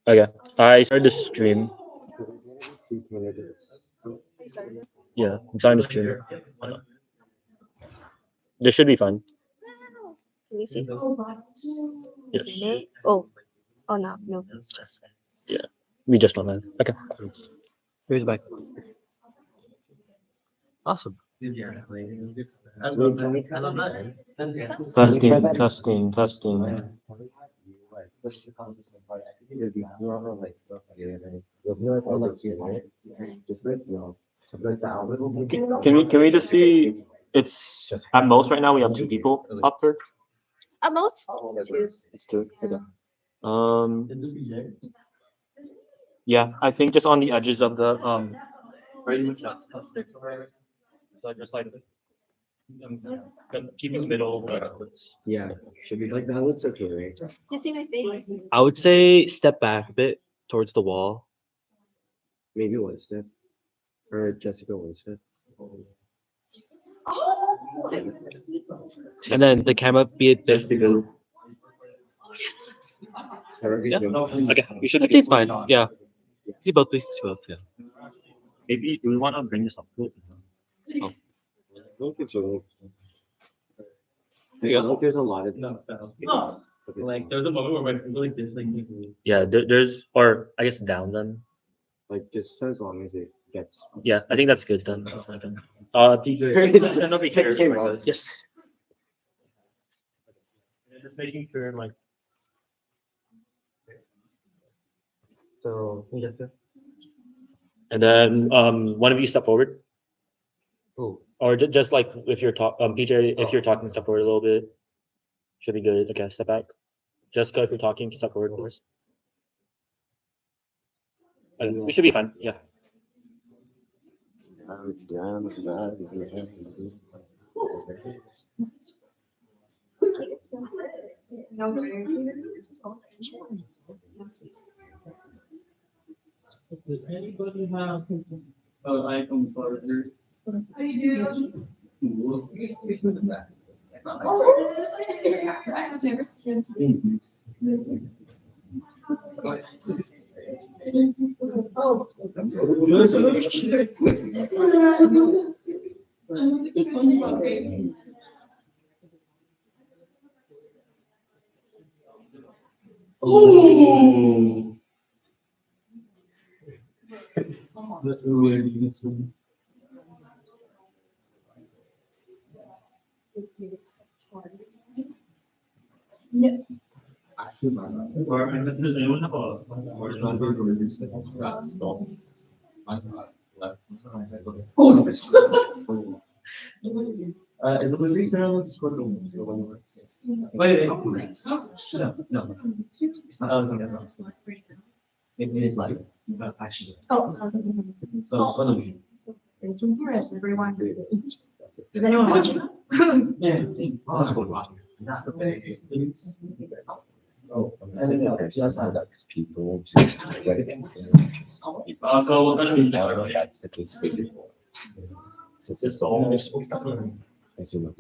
Okay, I started the stream. Yeah, I'm starting the stream. This should be fun. Can you see? Yes. Delay? Oh, oh no, no, it's just. Yeah, we just don't have. Okay. Here's back. Awesome. Testing, testing, testing. Can we just see? It's at most right now we have two people up there. At most, two. It's two. Okay. Um. Yeah, I think just on the edges of the right. So just like keeping the middle. Yeah. Should be like that looks okay, right? You see my face? I would say step back a bit towards the wall. Maybe one step. Or Jessica one step. And then the camera be a bit bigger. Yeah. Okay, we should I be think it's fine. Yeah. See both, please. See both. Yeah. Maybe do we want to bring this up? There's a lot of Like there was a moment where I feel like this, like Yeah, there's or I guess down then. like just as long as it gets. Yeah, I think that's good then. Teacher, no, be careful. Yes. Just making sure like. So And then one of you step forward, oh, or just like if you're PJ, if you're talking, step forward a little bit. Should be good. Okay, step back. Jessica, if you're talking, step forward, please. Okay, we should be fine. Yeah. does anybody have iPhone chargers? Oh. That's really innocent. Or I bet there's anyone have a or number or you said that's stop. I got left. Oh, is the delivery service is for the one works? Wait, no. It's not. It is like actually. Oh. So it's one of you. Thank you for us, everyone. Is anyone watching? Yeah. That's the thing. Oh, just how that's people. so what does it matter? That's the case for people. It's just almost. I see what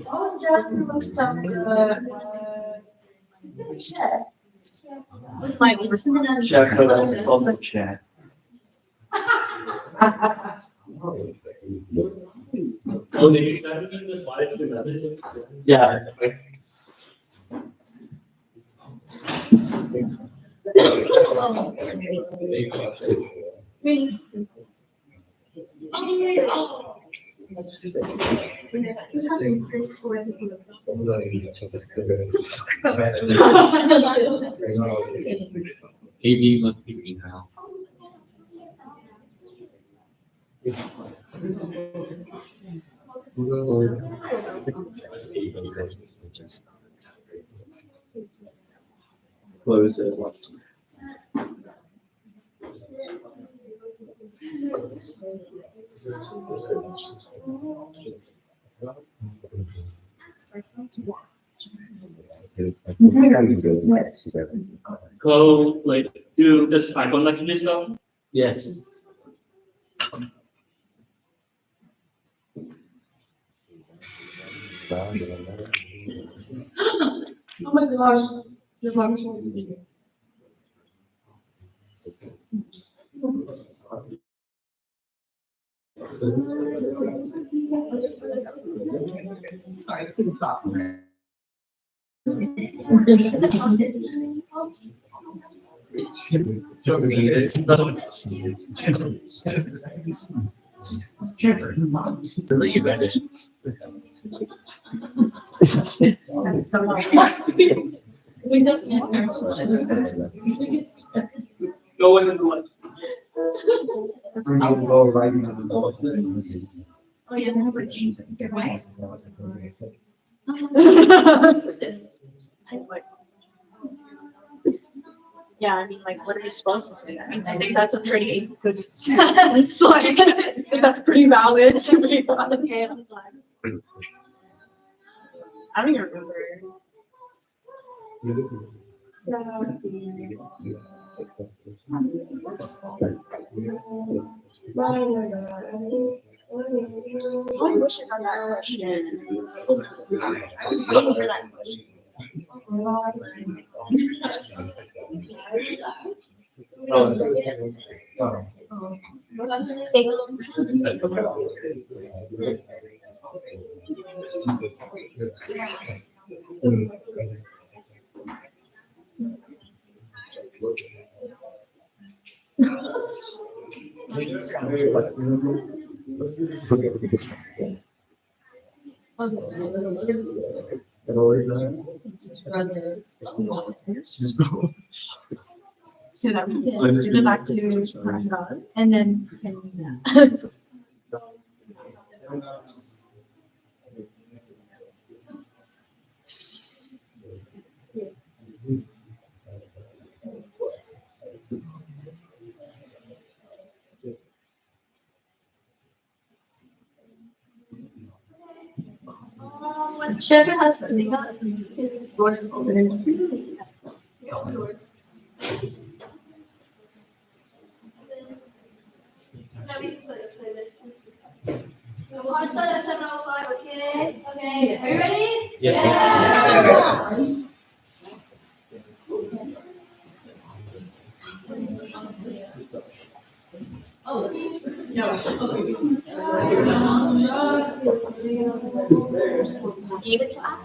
Oh, just looks so good. My Check for the social chat. Oh, did you send me this live stream message? Yeah. AD must be green now. Close it. Go like do just iPhone messages though? Yes. Oh my gosh. Your mom's sorry, it's in software. We just Go in and what? Oh, yeah, that was like James, that's a good way. Yeah, I mean, like, what are you supposed to say? I mean, I think that's a pretty good response. Like, I think that's pretty valid to be honest. Okay, I'm glad. I don't even remember. Oh, I wish I got that question. I was waiting for that question. So that we can give it back to Ramadan and then Sugar husband, they got doors open. Okay, okay, are you ready? Yes. Give it to us.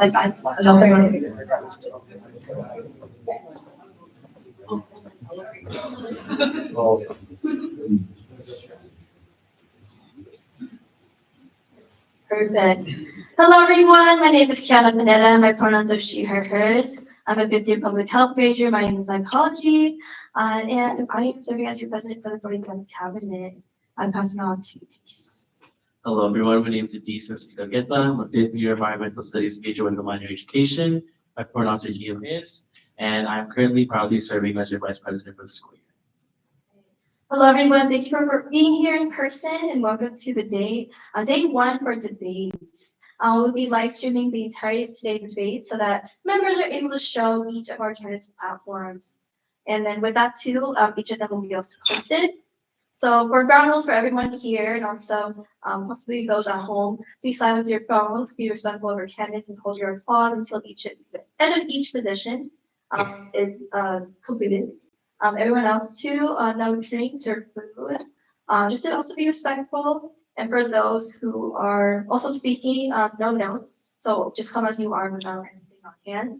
I don't think I'm gonna Perfect. Hello, everyone. My name is Kiana Pineda. My pronouns are she, her, hers. I'm a fifth year public health major. My name is psychology. And I am serving as your president for the 47th cabinet. I'm passing on to Tis. Hello, everyone. My name is Adis Geta. I'm a fifth year environmental studies major with a minor in education. My pronouns are he and his, and I'm currently proudly serving as your vice president for the school year. Hello, everyone. Thank you for being here in person and welcome to the day one for debates. We'll be live streaming the entirety of today's debate so that members are able to show each of our candidates' platforms. And then with that too, each of them will be also posted. So for ground rules for everyone here and also possibly those at home, please silence your phones, be respectful of your candidates, and hold your applause until the end of each position is completed. Everyone else too, no drinks or food. Just to also be respectful. And for those who are also speaking, no notes. So just come as you are without anything on hand.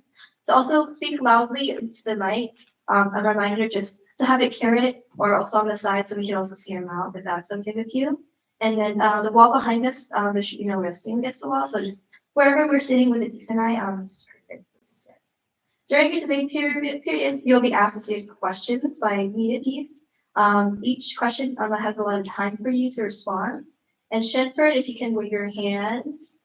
To also speak loudly into the mic. A reminder just to have it carried or also on the side so we can also see your mouth if that's okay with you. And then the wall behind us, there should be no resting against the wall. So just wherever we're sitting with a decent eye, it's perfect to sit. During your debate period, you'll be asked a series of questions by me and Dees. Each question has a lot of time for you to respond. And Shenford, if you can wave your hands.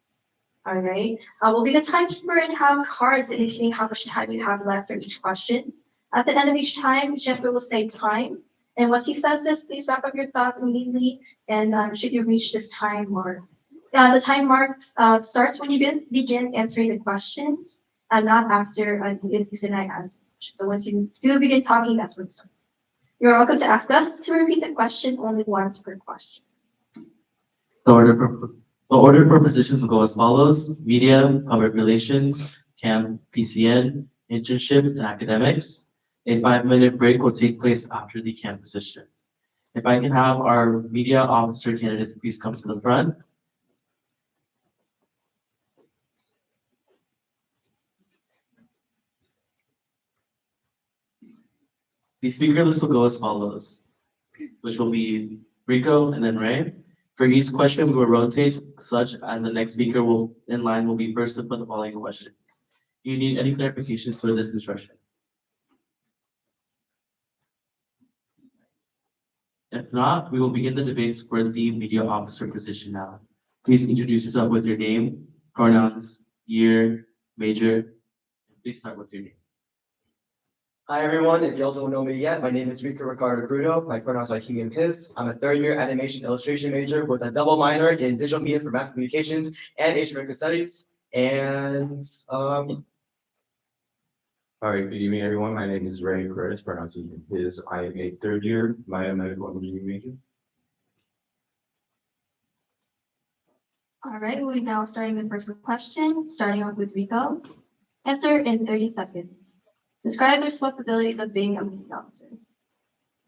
All right. We'll be the timekeeper and have cards indicating how much time you have left for each question. At the end of each time, Shenford will say time. And once he says this, please wrap up your thoughts immediately. And should you reach this time mark, the time mark starts when you begin answering the questions. And not after you and I answer the question. So once you do begin talking, that's when it starts. You're welcome to ask us to repeat the question only once per question. The order for positions will go as follows: media, public relations, CAM, PCN, internship, and academics. A 5-minute break will take place after the CAM position. If I can have our media officer candidates please come to the front. The speaker list will go as follows, which will be Rico and then Ray. For each question, we will rotate such as the next speaker will in line will be first to put the following questions. Do you need any clarifications for this instruction? If not, we will begin the debates for the media officer position now. Please introduce yourself with your name, pronouns, year, major, and please start with your name. Hi everyone, if y'all don't know me yet, my name is Rico Ricardo Crudo. My pronouns are he and his. I'm a third-year animation illustration major with a double minor in digital media for mass communications and Asian American studies. And All right, good evening, everyone. My name is Ray Curtis, pronounced he, his. I am a third year biomedical engineering major. All right, we now starting the first question, starting off with Rico. Answer in 30 seconds. Describe the responsibilities of being a media officer.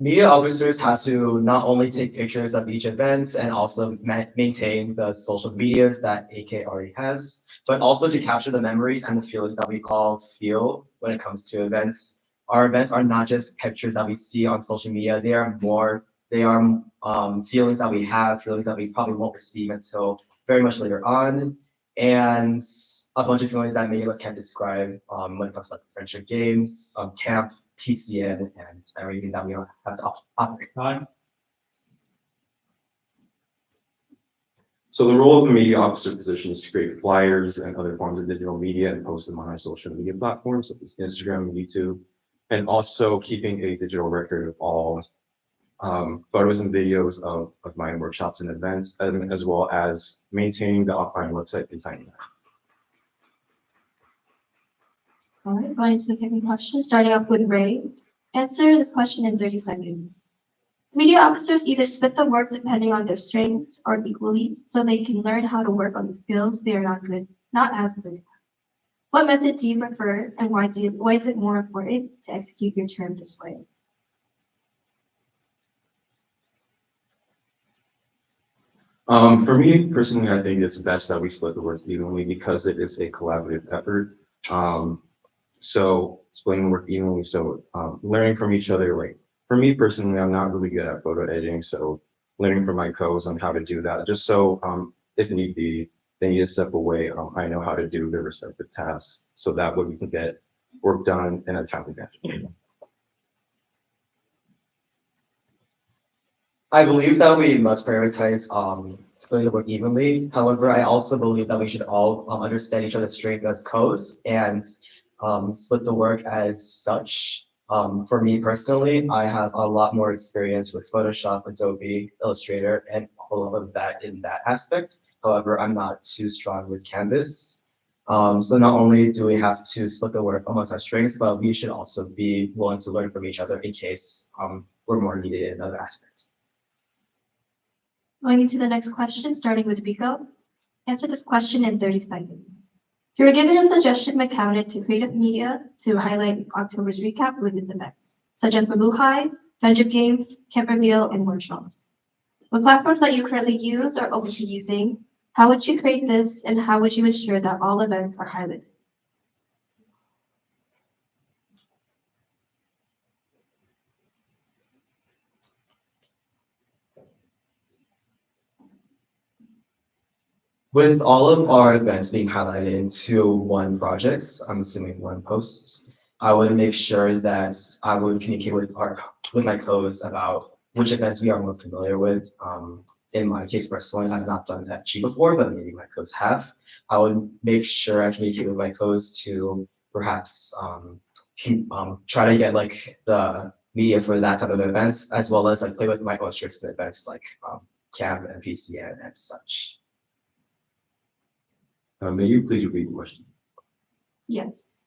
media officers have to not only take pictures of each event and also maintain the social medias that AK already has, but also to capture the memories and the feelings that we all feel when it comes to events. Our events are not just pictures that we see on social media, they are more, they are feelings that we have, feelings that we probably won't receive until very much later on. And a bunch of feelings that many of us can't describe when it comes to like friendship games, camp, PCN, and everything that we have to offer. Time. So the role of the media officer position is to create flyers and other forms of digital media and post them on our social media platforms, such as Instagram and YouTube, and also keeping a digital record of all photos and videos of my workshops and events, as well as maintaining the Akbayan website in time. All right, going to the second question, starting off with Ray. Answer this question in 30 seconds. Media officers either split the work depending on their strengths or equally, so they can learn how to work on the skills they are not as good at. What method do you prefer, and why is it more important to execute your term this way? For me personally, I think it's best that we split the work evenly because it is a collaborative effort. So splitting the work evenly, so learning from each other. Like for me personally, I'm not really good at photo editing, so learning from my co-hosts on how to do that, just so if need be, they need to step away. I know how to do their respective tasks, so that way we can get work done in a timely fashion. I believe that we must prioritize splitting the work evenly. However, I also believe that we should all understand each other's strengths as codes and split the work as such. For me personally, I have a lot more experience with Photoshop, Adobe, Illustrator, and all of that in that aspect. However, I'm not too strong with Canvas. So not only do we have to split the work amongst our strengths, but we should also be willing to learn from each other in case we're more needed in other aspects. Going into the next question, starting with Rico. Answer this question in 30 seconds. You were given a suggestion by Cabinet to creative media to highlight October's recap with its events, such as Mabuhay, friendship games, camp reveal, and workshops. The platforms that you currently use are open to using. How would you create this, and how would you ensure that all events are highlighted? With all of our events being highlighted into one project, I'm assuming one post, I would make sure that I would communicate with my co-hosts about which events we are more familiar with. In my case personally, I've not done FG before, but maybe my co-hosts have. I would make sure I communicate with my co-hosts to perhaps try to get like the media for that type of events, as well as like play with my own strengths in events like camp and PCN and such. May you please repeat the question? Yes.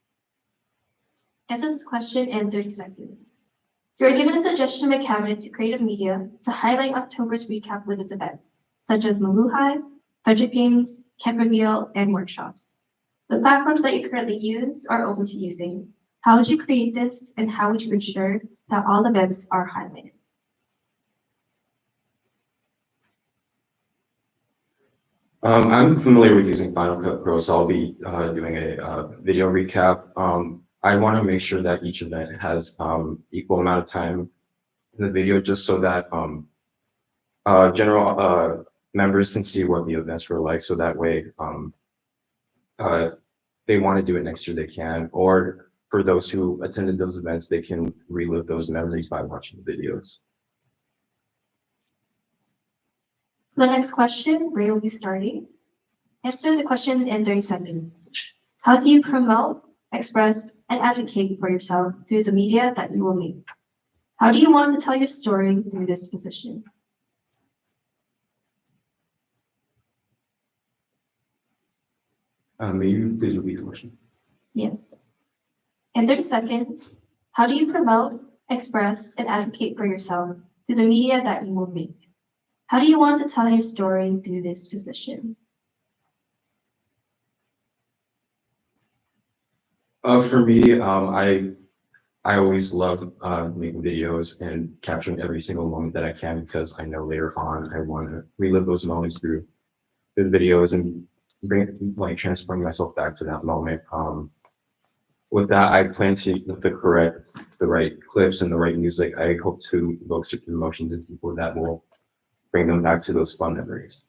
Answer this question in 30 seconds. You are given a suggestion by Cabinet to creative media to highlight October's recap with its events, such as Mabuhay, budget games, camp reveal, and workshops. The platforms that you currently use are open to using. How would you create this, and how would you ensure that all events are highlighted? I'm familiar with using Final Cut Pro, so I'll be doing a video recap. I want to make sure that each event has equal amount of time in the video, just so that general members can see what the events were like, so that way if they want to do it next year, they can, or for those who attended those events, they can relive those memories by watching the videos. The next question, Ray will be starting. Answer the question in 30 seconds. How do you promote, express, and advocate for yourself through the media that you will make? How do you want to tell your story through this position? May you please repeat the question? Yes. In 30 seconds, how do you promote, express, and advocate for yourself through the media that you will make? How do you want to tell your story through this position? For me, I always love making videos and capturing every single moment that I can, because I know later on I want to relive those moments through the videos and transform myself back to that moment. With that, I plan to, with the right clips and the right music, I hope to evoke certain emotions in people that will bring them back to those fun memories.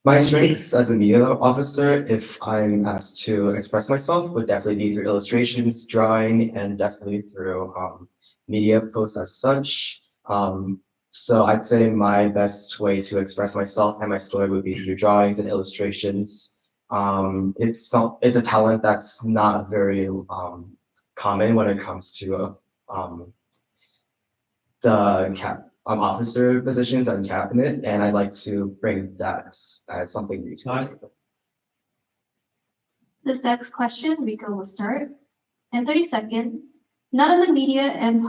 My strengths as a media officer, if I'm asked to express myself, would definitely be through illustrations, drawing, and definitely through media posts as such. So I'd say my best way to express myself and my story would be through drawings and illustrations. It's a talent that's not very common when it comes to the officer positions and cabinet, and I'd like to bring that as something new to the table. This next question, Rico will start. In 30 seconds, none of the media and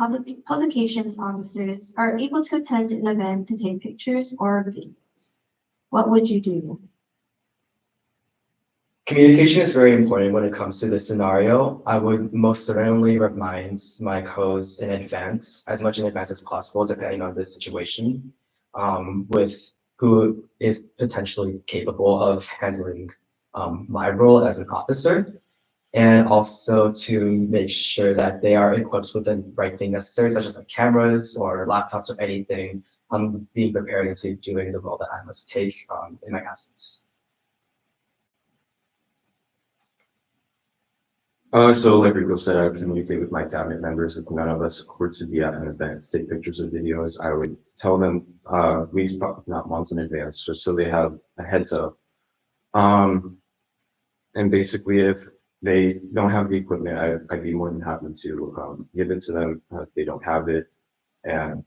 publications officers are able to attend an event to take pictures or videos. What would you do? Communication is very important when it comes to this scenario. I would most certainly remind my co-hosts in advance, as much in advance as possible, depending on the situation, with who is potentially capable of handling my role as an officer, and also to make sure that they are equipped with the right thing necessary, such as like cameras or laptops or anything. Being prepared into doing the role that I must take in my absence. So like Rico said, I would communicate with my cabinet members. If none of us were to be at an event to take pictures or videos, I would tell them weeks, not months in advance, just so they have a heads up. And basically, if they don't have the equipment, I'd be more than happy to give it to them if they don't have it. And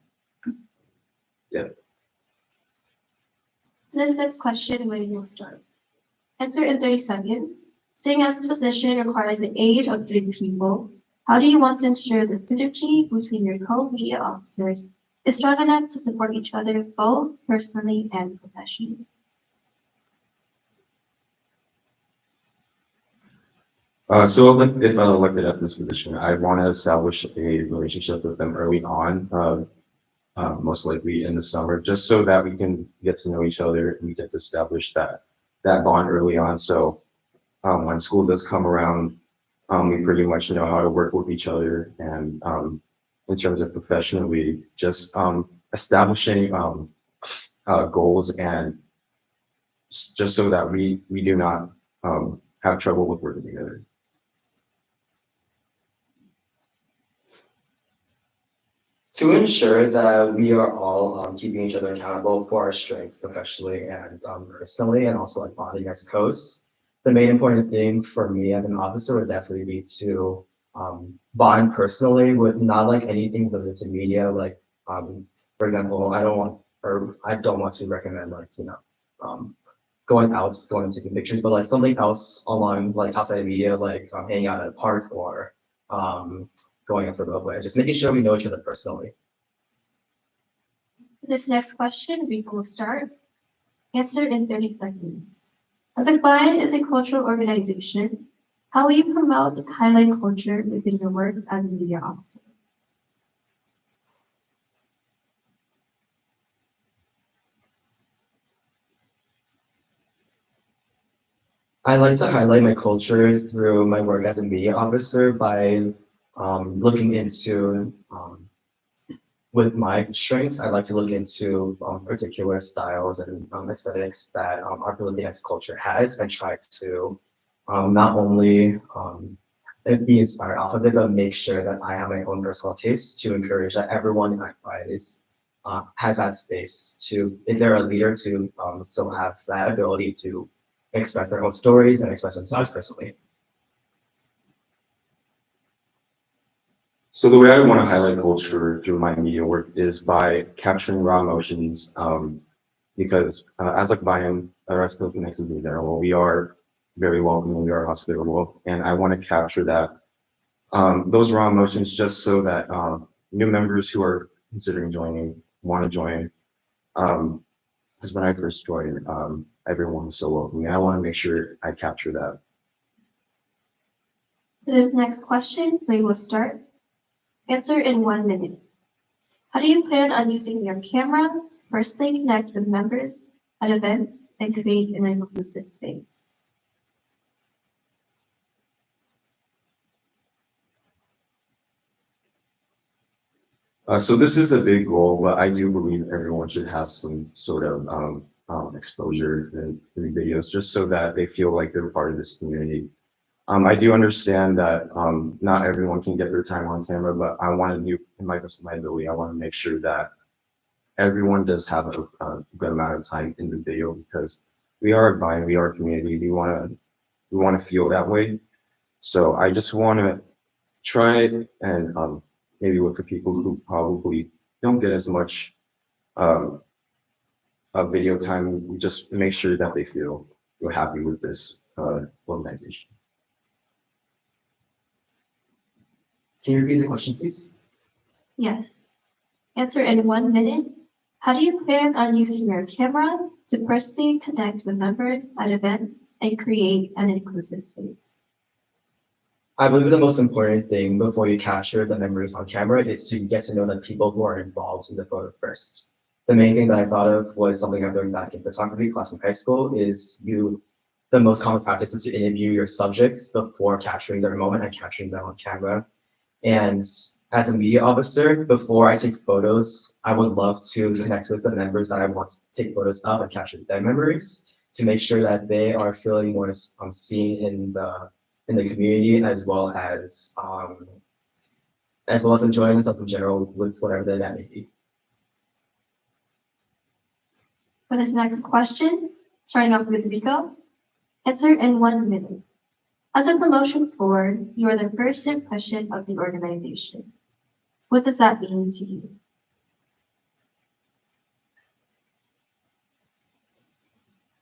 yeah. This next question, Ray will start. Answer in 30 seconds. Seeing as this position requires the aid of 3 people, how do you want to ensure the synergy between your co-media officers is strong enough to support each other both personally and professionally? So like, if I'm elected at this position, I want to establish a relationship with them early on, most likely in the summer, just so that we can get to know each other and we get to establish that bond early on. So when school does come around, we pretty much know how to work with each other. And in terms of professionally, just establishing goals, and just so that we do not have trouble with working together. To ensure that we are all keeping each other accountable for our strengths professionally and personally, and also like bonding as co-hosts, the main important thing for me as an officer would definitely be to bond personally with not like anything related to media. Like, for example, I don't want to recommend like, going and taking pictures, but like something else along like outside of media, like hanging out at a park or going out for a roadway, just making sure we know each other personally. This next question, Rico will start. Answer in 30 seconds. As Akbayan is a cultural organization, how will you promote and highlight culture within your work as a media officer? I like to highlight my culture through my work as a media officer by looking into with my strengths. I like to look into particular styles and aesthetics that our Philippines culture has, and try to not only be inspired off of it, but make sure that I have my own personal taste to encourage that everyone in Akbayan is has that space to, if they're a leader, to still have that ability to express their own stories and express themselves personally. So the way I want to highlight culture through my media work is by capturing raw emotions, because as Akbayan, the rest of Phoenixes in general, we are very welcoming, we are hospitable, and I want to capture that those raw emotions just so that new members who are considering joining want to join. Because when I first joined, everyone was so welcoming. I want to make sure I capture that. For this next question, we will start. Answer in 1 minute. How do you plan on using your camera to personally connect with members at events and create an inclusive space? So this is a big goal, but I do believe everyone should have some sort of exposure in videos, just so that they feel like they're part of this community. I do understand that not everyone can get their time on camera, but I want to do, in my best of my ability, I want to make sure that everyone does have a good amount of time in the video, because we are a vine, we are a community, we want to feel that way. So I just want to try and maybe look for people who probably don't get as much um, video time, just make sure that they feel happy with this organization. Can you repeat the question, please? Yes. Answer in 1 minute. How do you plan on using your camera to personally connect with members at events and create an inclusive space? I believe the most important thing before you capture the memories on camera is to get to know the people who are involved in the photo first. The main thing that I thought of was something I learned back in photography class in high school is the most common practice is to interview your subjects before capturing their moment and capturing them on camera. And as a media officer, before I take photos, I would love to connect with the members that I want to take photos of and capture their memories to make sure that they are feeling more seen in the community, as well as enjoying themselves in general with whatever that may be. For this next question, starting off with Rico. Answer in 1 minute. As a promotions board, you are the first impression of the organization. What does that mean to you?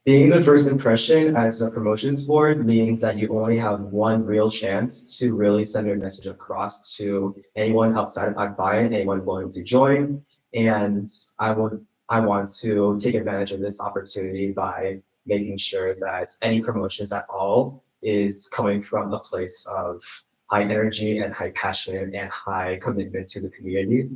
Being the first impression as a promotions board means that you only have one real chance to really send your message across to anyone outside of Akbayan, anyone willing to join. And I want to take advantage of this opportunity by making sure that any promotions at all is coming from a place of high energy and high passion and high commitment to the community.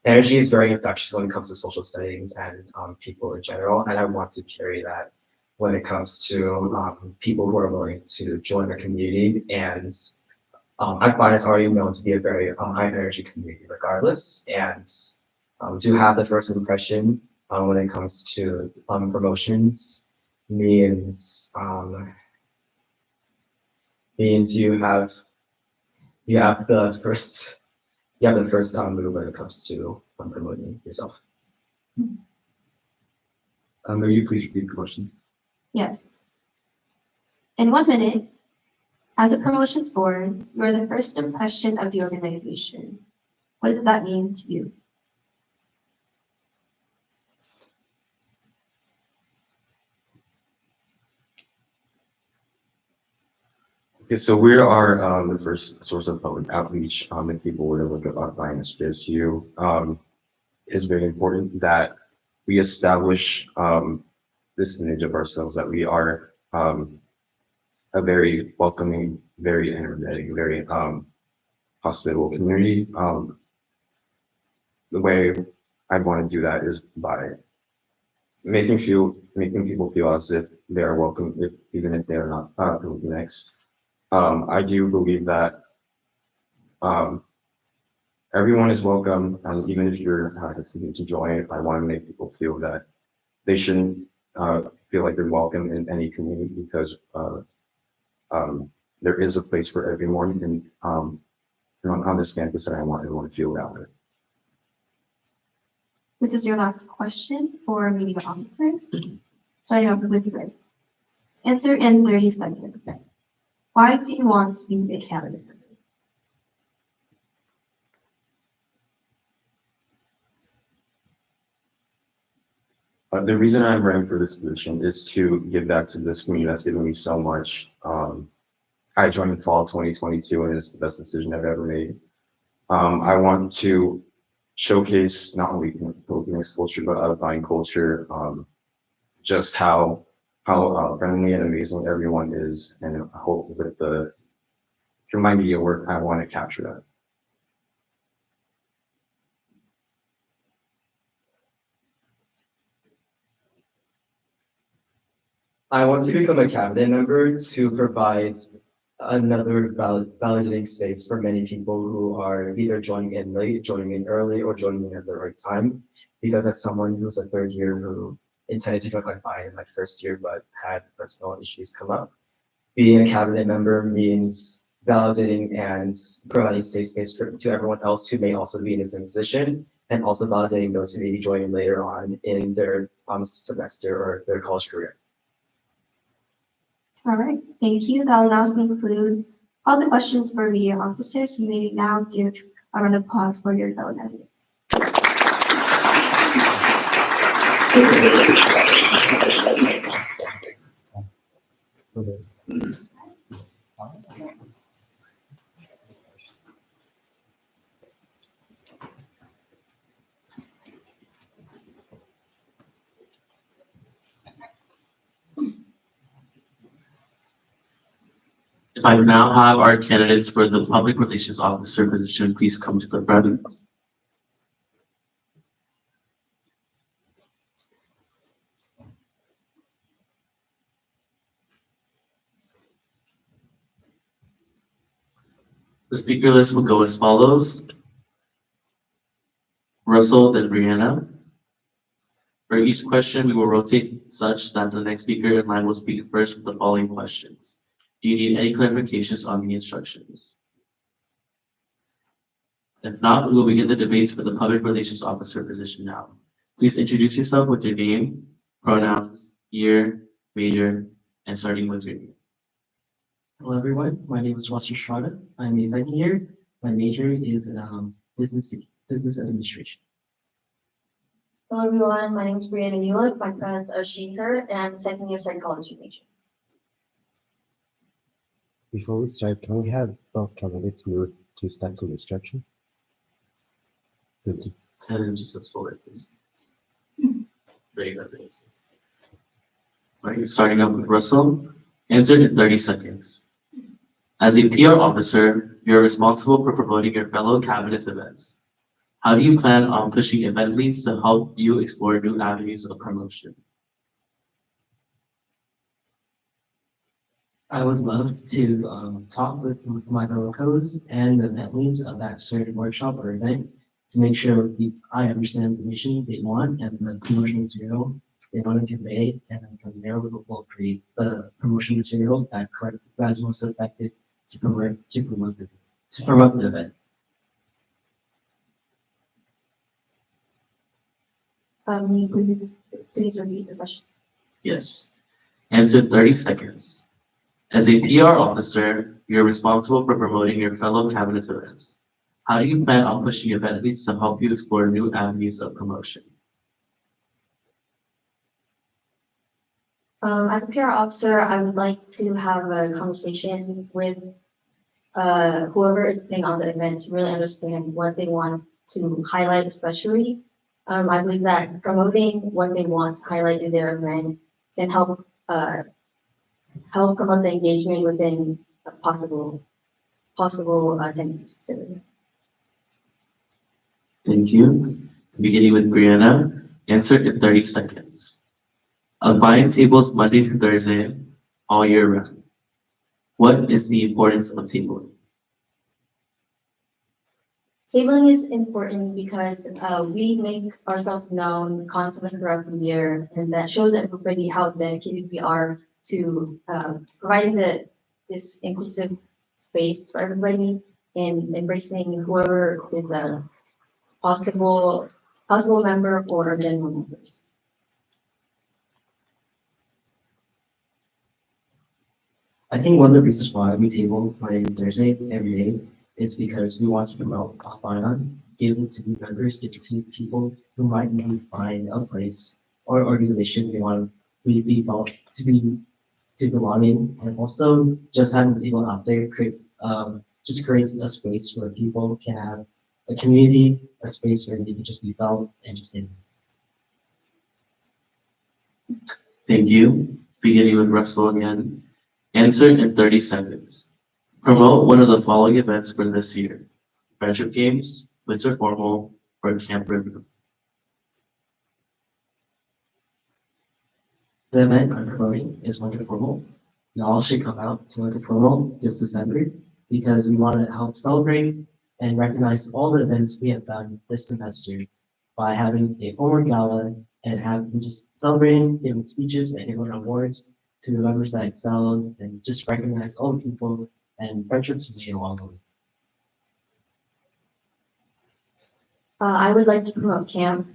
Energy is very infectious when it comes to social settings and people in general, and I want to carry that when it comes to people who are willing to join the community. And I find it's already known to be a very high energy community regardless, and to have the first impression when it comes to promotions means you have the first move when it comes to promoting yourself. Will you please repeat the question? Yes. In 1 minute, as a promotions board, you are the first impression of the organization. What does that mean to you? Okay, so we are the first source of public outreach. If people were to look up online as BSU, it's very important that we establish this image of ourselves, that we are a very welcoming, very energetic, very hospitable community. The way I want to do that is by making making people feel as if they are welcome, even if they are not Filipinx. I do believe that um, everyone is welcome, and even if you're hesitant to join, I want to make people feel that they shouldn't feel like they're welcome in any community because there is a place for everyone, and on this campus, and I want everyone to feel that way. This is your last question for media officers. Starting off with Ray. Answer in 30 seconds. Why do you want to be a cabinet member? The reason I'm running for this position is to give back to this community that's given me so much. I joined in fall 2022, and it's the best decision I've ever made. I want to showcase not only Filipinx culture, but Akbayan culture, just how friendly and amazing everyone is, and I hope with through my media work, I want to capture that. I want to become a cabinet member to provide another validating space for many people who are either joining in late, joining in early, or joining in at the right time. Because as someone who's a third year who intended to join Akbayan in my first year but had personal issues come up, being a cabinet member means validating and providing safe space to everyone else who may also be in the same position, and also validating those who may be joining later on in their semester or their college career. All right, thank you. That will now conclude all the questions for media officers. You may now give a round of applause for your fellow candidates. If I now have our candidates for the public relations officer position, please come to the front. The speaker list will go as follows. Russell, then Brianna. For each question, we will rotate such that the next speaker in line will speak first with the following questions. Do you need any clarifications on the instructions? If not, we will begin the debates for the public relations officer position now. Please introduce yourself with your name, pronouns, year, major, and starting with your name. Hello, everyone. My name is Ross Estrada. I'm a second year. My major is business administration. Hello, everyone. My name is Brianna Ulick. My pronouns are she, her, and I'm a second year psychology major. Before we start, can we have both candidates move to stand to instruction? Thank you. And just steps forward, please. Very good. All right, starting up with Russell. Answer in 30 seconds. As a PR officer, you're responsible for promoting your fellow cabinet's events. How do you plan on pushing event leads to help you explore new avenues of promotion? I would love to talk with my fellow codes and the families of that certain workshop or event to make sure I understand the mission they want and the promotion material they want to convey, and then from there we'll create the promotion material that is most effective to promote the event. Please repeat the question. Yes. Answer 30 seconds. As a PR officer, you're responsible for promoting your fellow cabinet's events. How do you plan on pushing event leads to help you explore new avenues of promotion? As a PR officer, I would like to have a conversation with whoever is putting on the event to really understand what they want to highlight, especially. I believe that promoting what they want to highlight in their event can help promote the engagement within possible attendees. Thank you. Beginning with Brianna, answer in 30 seconds. Akbayan tables Monday through Thursday all year round. What is the importance of tabling? Tabling is important because we make ourselves known constantly throughout the year, and that shows everybody how dedicated we are to providing this inclusive space for everybody and embracing whoever is a possible member or general members. I think one of the reasons why we table Monday to Thursday every day is because we want to promote Akbayan, give it to new members, give it to people who might need to find a place or organization they want to be felt to belong in, and also just having the table out there creates a space where people can have a community, a space where they can just be felt and just in. Thank you. Beginning with Russell again. Answer in 30 seconds. Promote one of the following events for this year. Friendship games, winter formal, or camp review. The event I'm promoting is Winter Formal. Y'all should come out to Winter Formal this December because we want to help celebrate and recognize all the events we have done this semester by having a formal gala and having just celebrating, giving speeches and giving awards to the members that excelled and just recognize all the people and friendships we made along the way. I would like to promote camp.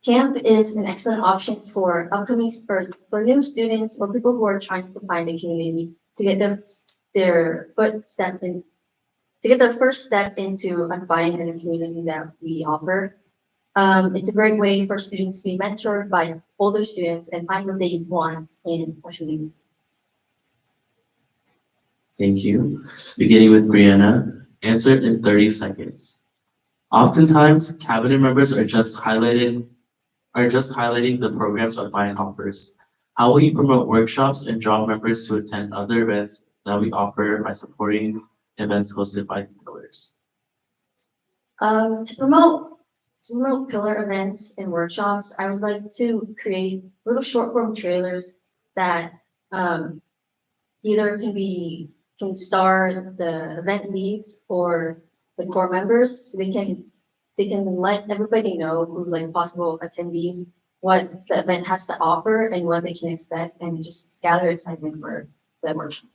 Camp is an excellent option for upcoming for new students or people who are trying to find a community to get their footsteps in to get their first step into Akbayan and the community that we offer. It's a great way for students to be mentored by older students and find what they want in a community. Thank you. Beginning with Brianna. Answer in 30 seconds. Oftentimes, cabinet members are just highlighting the programs Akbayan offers. How will you promote workshops and draw members to attend other events that we offer by supporting events hosted by pillars? To promote pillar events and workshops, I would like to create little short form trailers that either can star the event leads or the core members, so they can let everybody know who's like possible attendees what the event has to offer and what they can expect, and just gather excitement for the workshop.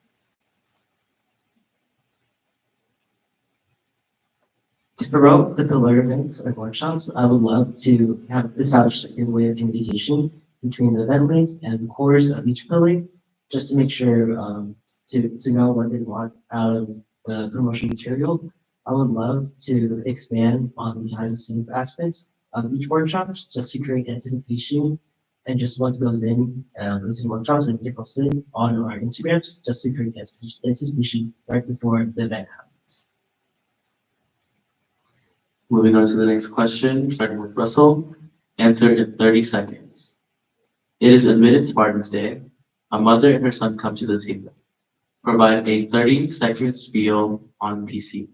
To promote the pillar events and workshops, I would love to have established a way of communication between the event leads and the cores of each pillar, just to make sure to know what they want out of the promotion material. I would love to expand on the behind the scenes aspects of each workshop, just to create anticipation and just what goes into the workshops and we post it on our Instagrams, just to create anticipation right before the event happens. Moving on to the next question, starting with Russell. Answer in 30 seconds. It is admitted Spartans Day. A mother and her son come to the table. Provide a 30-second spiel on PC.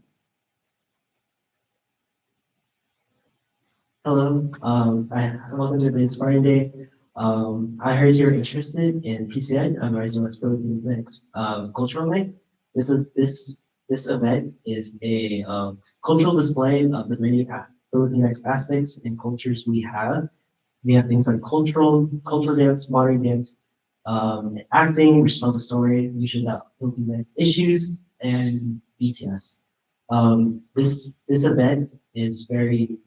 Hello, welcome to the Spartan Day. I heard you're interested in PCN, Rising West Philippine Next Cultural Night. This event is a cultural display of the many Filipinx aspects and cultures we have. We have things like cultural dance, modern dance, acting, which tells a story, usually about Filipinx issues, and BTS. This event is very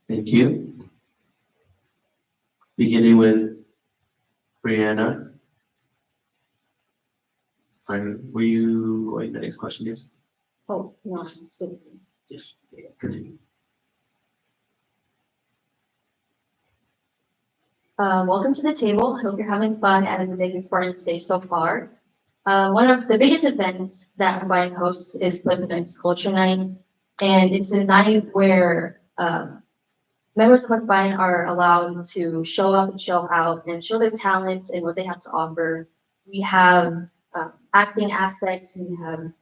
Thank you. Beginning with Brianna. Sorry, were you going the next question, yes? Oh, no, citizen. Yes. Continue. Welcome to the table. Hope you're having fun at the biggest Spartans Day so far. One of the biggest events that Akbayan hosts is Filipinx Culture Night, and it's a night where members of Akbayan are allowed to show up and show out and show their talents and what they have to offer. We have acting aspects, we have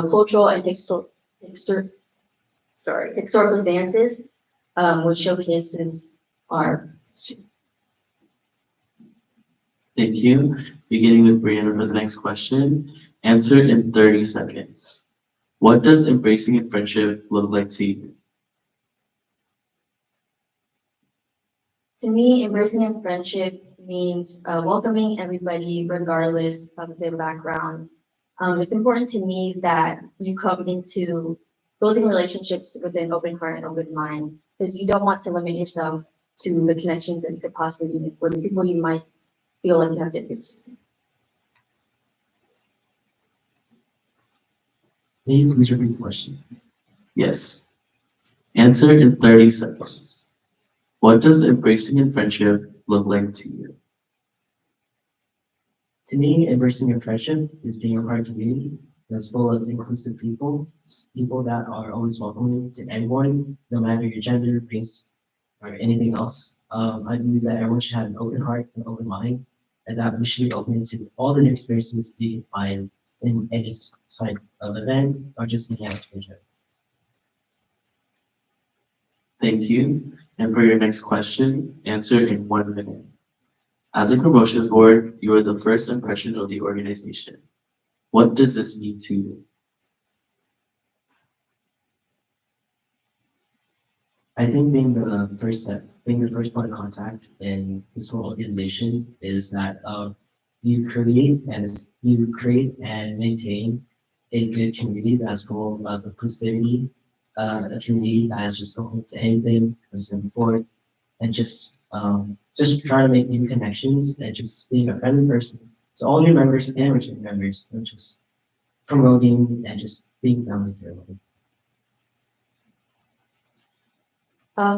cultural and historical dances. which showcases our history. Thank you. Beginning with Brianna for the next question. Answer in 30 seconds. What does embracing in friendship look like to you? To me, embracing in friendship means welcoming everybody regardless of their background. It's important to me that you come into building relationships with an open heart and open mind because you don't want to limit yourself to the connections that you could possibly make with the people you might feel like you have differences with. May you please repeat the question? Yes. Answer in 30 seconds. What does embracing in friendship look like to you? To me, embracing a friendship is being a part of a community that's full of inclusive people, people that are always welcoming to everyone, no matter your gender, race, or anything else. I believe that everyone should have an open heart and open mind, and that we should be open to all the new experiences you can find in any type of event or just any activity. Thank you. And for your next question, answer in 1 minute. As a promotions board, you are the first impression of the organization. What does this mean to you? I think being the first step, being the first point of contact in this whole organization is that you create and maintain a good community that's full of inclusivity, a community that is just open to anything, as in forth, and just try to make new connections and just being a friendly person to all new members and returning members, and just promoting and just being friendly to everyone.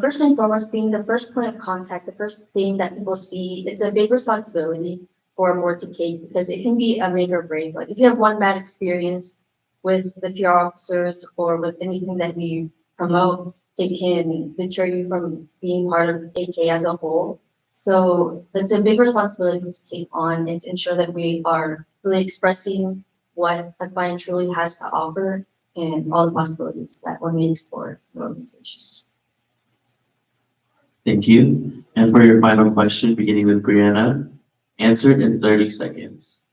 First and foremost, being the first point of contact, the first thing that people see, it's a big responsibility for a board to take because it can be a make or break. Like if you have one bad experience with the PR officers or with anything that you promote, it can deter you from being part of AK as a whole. So it's a big responsibility to take on and to ensure that we are really expressing what Akbayan truly has to offer and all the possibilities that one may explore in the organization. Thank you. And for your final question, beginning with Brianna, answer in 30 seconds.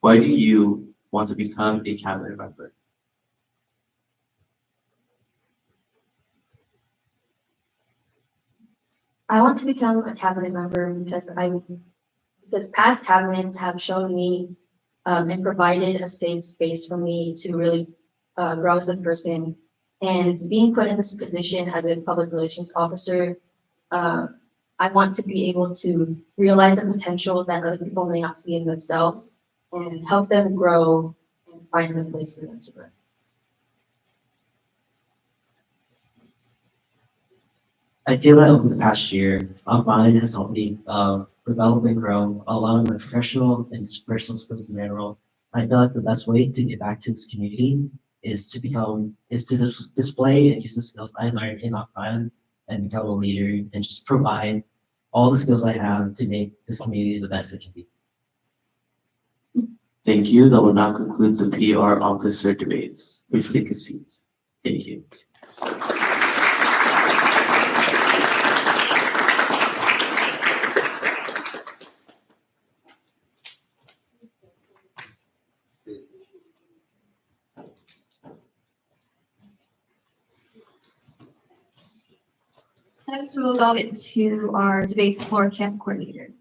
Why do you want to become a cabinet member? I want to become a cabinet member because past cabinets have shown me and provided a safe space for me to really grow as a person. And being put in this position as a public relations officer, I want to be able to realize the potential that other people may not see in themselves and help them grow and find a place for them to grow. I feel that over the past year, Akbayan has helped me develop and grow a lot of my professional and personal skills in general. I feel like the best way to get back to this community is to display and use the skills I learned in Akbayan and become a leader and just provide all the skills I have to make this community the best it can be. Thank you. That will now conclude the PR officer debates. Please take a seat. Thank you. Next, we will go into our debates floor camp coordinator.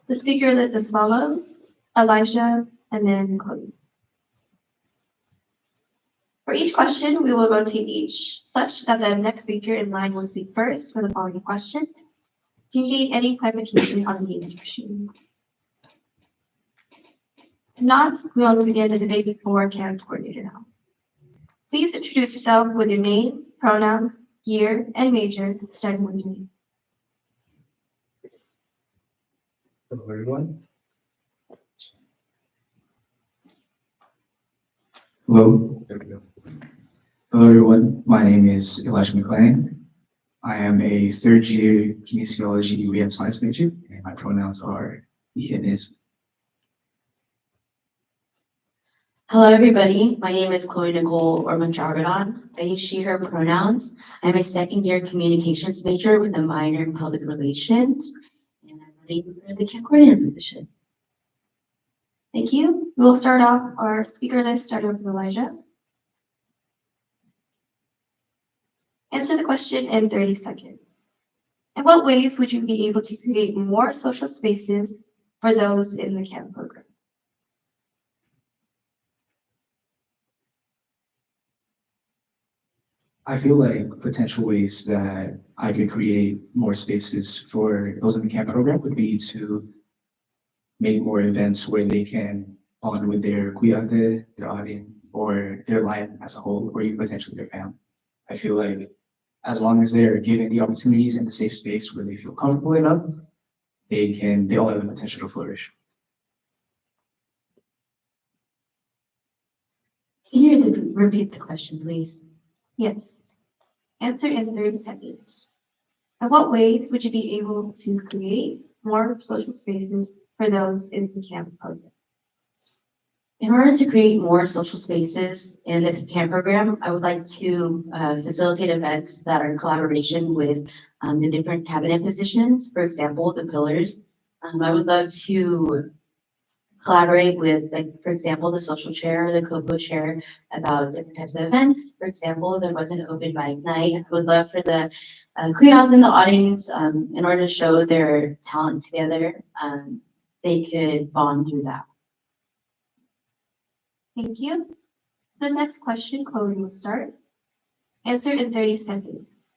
The speaker list as follows: Elijah, and then Chloe. For each question, we will rotate each, such that the next speaker in line will speak first for the following questions. Do you need any clarification on the instructions? If not, we will begin the debate before camp coordinator now. Please introduce yourself with your name, pronouns, year, and major, starting with me. Hello, everyone. Hello. There we go. Hello, everyone. My name is Elijah McLean. I am a third-year kinesiology UEM science major, and my pronouns are he, him, his. Hello, everybody. My name is Chloe Nicole Orman-Jarvidon. I use she, her pronouns. I'm a second-year communications major with a minor in public relations, and I'm running for the camp coordinator position. Thank you. We'll start off our speaker list, starting with Elijah. Answer the question in 30 seconds. In what ways would you be able to create more social spaces for those in the camp program? I feel like potential ways that I could create more spaces for those in the camp program would be to make more events where they can bond with their kuyate, their audience, or their line as a whole, or even potentially their family. I feel like as long as they're given the opportunities and the safe space where they feel comfortable enough, they all have the potential to flourish. Can you repeat the question, please? Yes. Answer in 30 seconds. In what ways would you be able to create more social spaces for those in the camp program? In order to create more social spaces in the camp program, I would like to facilitate events that are in collaboration with the different cabinet positions. For example, the pillars. I would love to collaborate with, like, for example, the social chair, the co-chair about different types of events. For example, there was an open mic night. I would love for the creators in the audience, in order to show their talent together, they could bond through that. Thank you. This next question, Chloe will start. Answer in 30 seconds.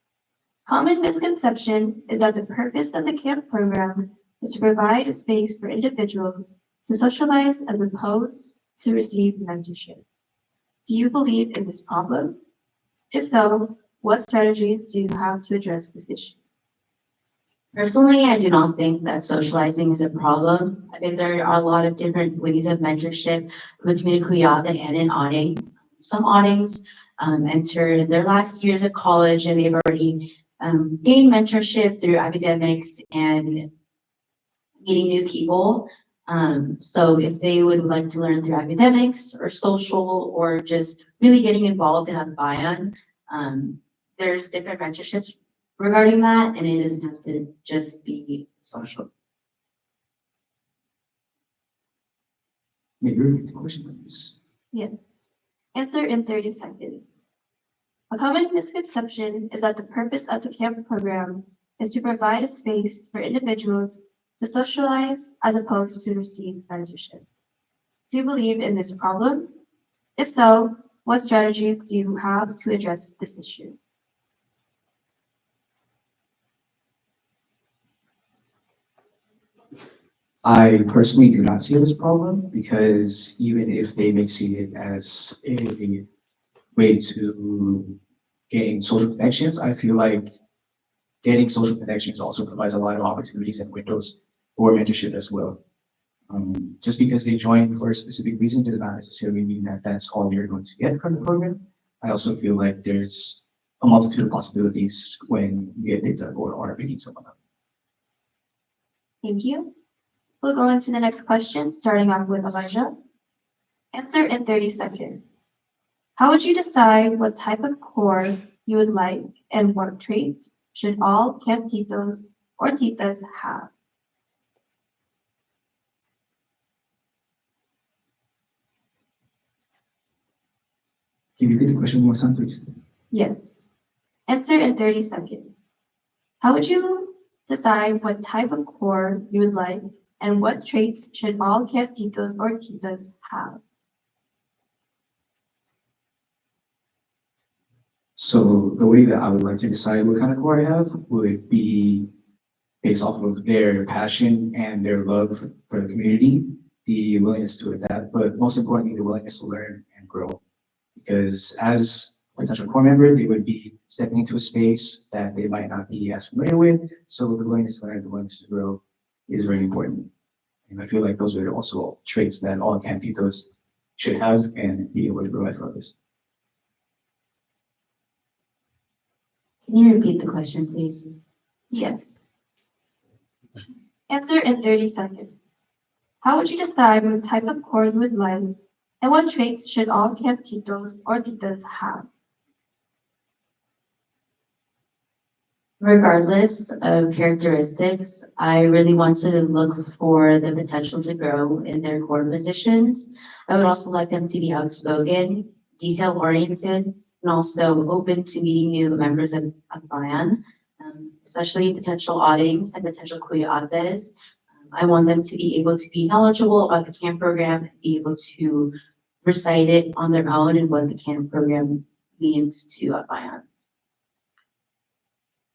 Common misconception is that the purpose of the camp program is to provide a space for individuals to socialize as opposed to receive mentorship. Do you believe in this problem? If so, what strategies do you have to address this issue? Personally, I do not think that socializing is a problem. I think there are a lot of different ways of mentorship between a kuyate and an awning. Some awnings enter their last years of college and they've already gained mentorship through academics and meeting new people. So if they would like to learn through academics or social or just really getting involved in Akbayan, there's different mentorships regarding that, and it doesn't have to just be social. May you repeat the question, please? Yes. Answer in 30 seconds. A common misconception is that the purpose of the camp program is to provide a space for individuals to socialize as opposed to receive mentorship. Do you believe in this problem? If so, what strategies do you have to address this issue? I personally do not see this problem because even if they may see it as a way to gain social connections, I feel like getting social connections also provides a lot of opportunities and windows for mentorship as well. Just because they join for a specific reason does not necessarily mean that that's all you're going to get from the program. I also feel like there's a multitude of possibilities when you get data or are meeting someone up. Thank you. We'll go into the next question, starting off with Elijah. Answer in 30 seconds. How would you decide what type of core you would like and what traits should all camp titos or titas have? Can you repeat the question one more time, please? Yes. Answer in 30 seconds. How would you decide what type of core you would like and what traits should all camp titos or titas have? So the way that I would like to decide what kind of core I have would be based off of their passion and their love for the community, the willingness to adapt, but most importantly, the willingness to learn and grow. Because as a potential core member, they would be stepping into a space that they might not be as familiar with. So the willingness to learn, the willingness to grow is very important. And I feel like those are also traits that all campitos should have and be able to provide for others. Can you repeat the question, please? Yes. Answer in 30 seconds. How would you decide what type of core you would like, and what traits should all camp titos or titas have? Regardless of characteristics, I really want to look for the potential to grow in their core positions. I would also like them to be outspoken, detail oriented, and also open to meeting new members of Akbayan, especially potential audings and potential kuyates. I want them to be able to be knowledgeable about the camp program, be able to recite it on their own and what the camp program means to Akbayan.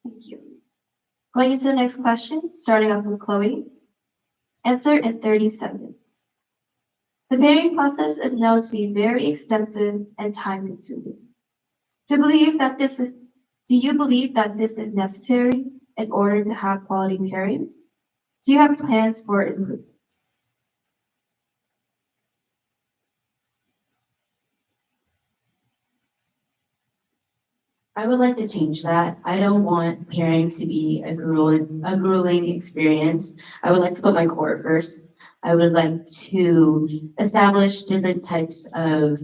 Thank you. Going into the next question, starting off with Chloe. Answer in 30 seconds. The pairing process is known to be very extensive and time-consuming. Do you believe that this is necessary in order to have quality pairings? Do you have plans for improvements? I would like to change that. I don't want pairing to be a grueling experience. I would like to put my core first. I would like to establish different types of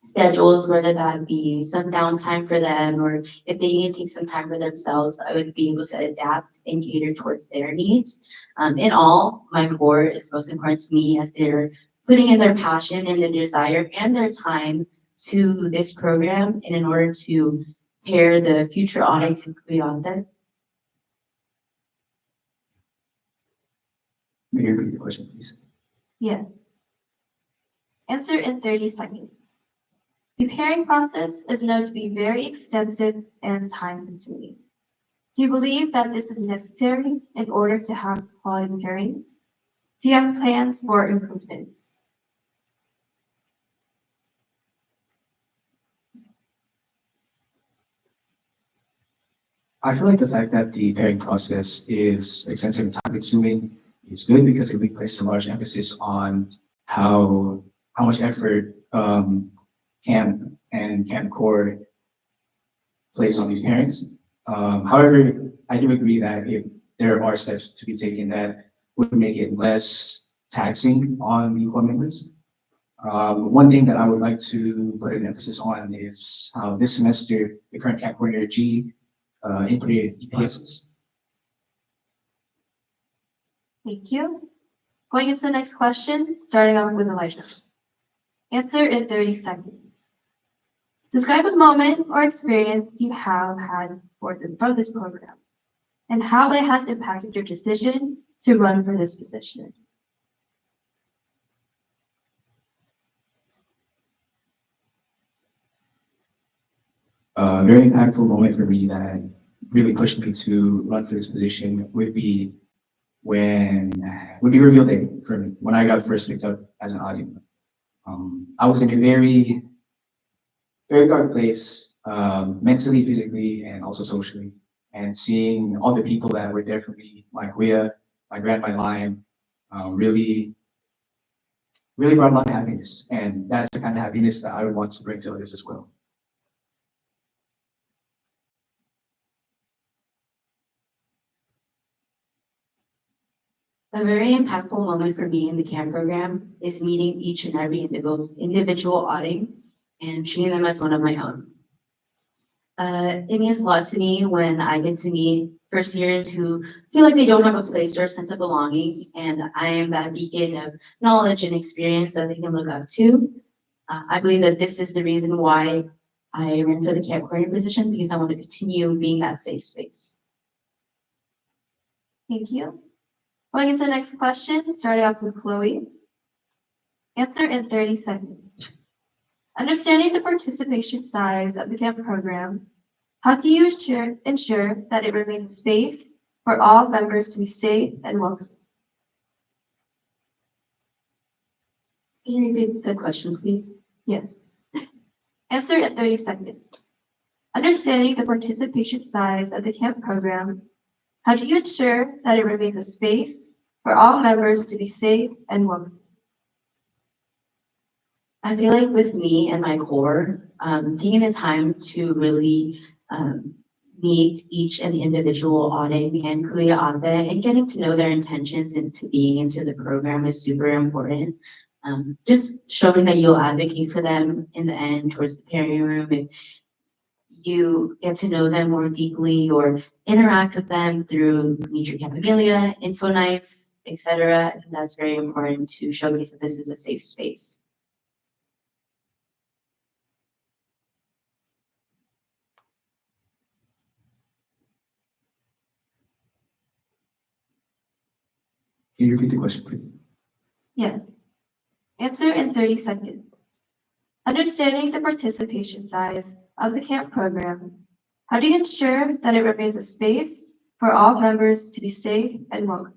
schedules, whether that be some downtime for them or if they need to take some time for themselves, I would be able to adapt and cater towards their needs. In all, my core is most important to me as they're putting in their passion and their desire and their time to this program and in order to pair the future audits and kuyates. May you repeat the question, please? Yes. Answer in 30 seconds. The pairing process is known to be very extensive and time-consuming. Do you believe that this is necessary in order to have quality pairings? Do you have plans for improvements? I feel like the fact that the pairing process is extensive and time consuming is good because it really places a large emphasis on how much effort camp and camp core place on these pairings. However, I do agree that if there are steps to be taken that would make it less taxing on the core members. One thing that I would like to put an emphasis on is how this semester the current camp coordinator G inputted EPSs. Thank you. Going into the next question, starting off with Elijah. Answer in 30 seconds. Describe a moment or experience you have had from this program and how it has impacted your decision to run for this position. A very impactful moment for me that really pushed me to run for this position would be reveal day for me when I got first picked up as an audience. I was in a very, very dark place, mentally, physically, and also socially. And seeing all the people that were there for me, my kuya, my grandma Lion, really, really brought a lot of happiness. And that's the kind of happiness that I would want to bring to others as well. A very impactful moment for me in the CAMP program is meeting each and every individual auditing and treating them as one of my own. It means a lot to me when I get to meet first years who feel like they don't have a place or a sense of belonging, and I am that beacon of knowledge and experience that they can look up to. I believe that this is the reason why I ran for the camp coordinator position, because I want to continue being that safe space. Thank you. Going into the next question, starting off with Chloe. Answer in 30 seconds. Understanding the participation size of the camp program, how do you ensure that it remains a space for all members to be safe and welcome? Can you repeat the question, please? Yes. Answer in 30 seconds. Understanding the participation size of the camp program, how do you ensure that it remains a space for all members to be safe and welcome? I feel like with me and my core, taking the time to really meet each and individual audit and Kuya Ate and getting to know their intentions into being into the program is super important. Just showing that you'll advocate for them in the end towards the pairing room. If you get to know them more deeply or interact with them through Meet Your Capabilia, info nights, etc. That's very important to showcase that this is a safe space. Can you repeat the question, please? Yes. Answer in 30 seconds. Understanding the participation size of the camp program, how do you ensure that it remains a space for all members to be safe and welcome?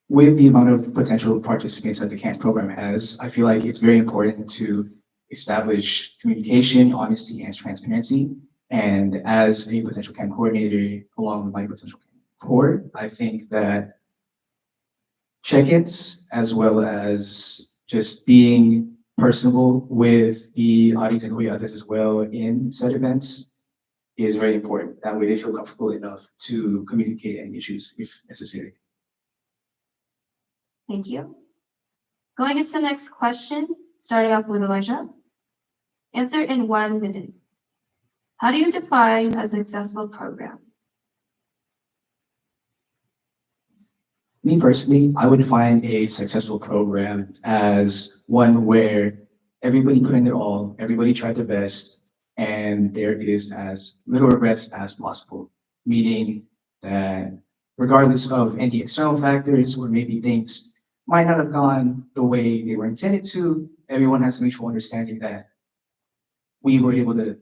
With the amount of potential participants that the camp program has, I feel like it's very important to establish communication, honesty, and transparency. And as a potential camp coordinator, along with my potential camp court, I think that check-ins, as well as just being personable with the audience and Kuyates as well in said events, is very important. That way they feel comfortable enough to communicate any issues if necessary. Thank you. Going into the next question, starting off with Elijah. Answer in 1 minute. How do you define a successful program? Me personally, I would define a successful program as one where everybody put in their all, everybody tried their best, and there is as little regrets as possible. Meaning that regardless of any external factors or maybe things might not have gone the way they were intended to, everyone has a mutual understanding that we were able to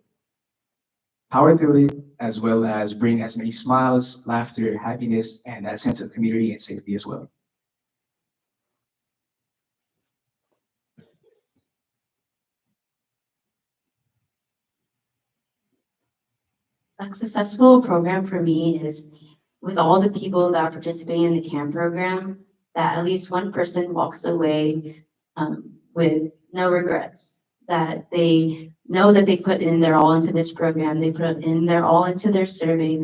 power through it, as well as bring as many smiles, laughter, happiness, and that sense of community and safety as well. A successful program for me is with all the people that are participating in the camp program, that at least one person walks away with no regrets, that they know that they put in their all into this program, they put in their all into their survey,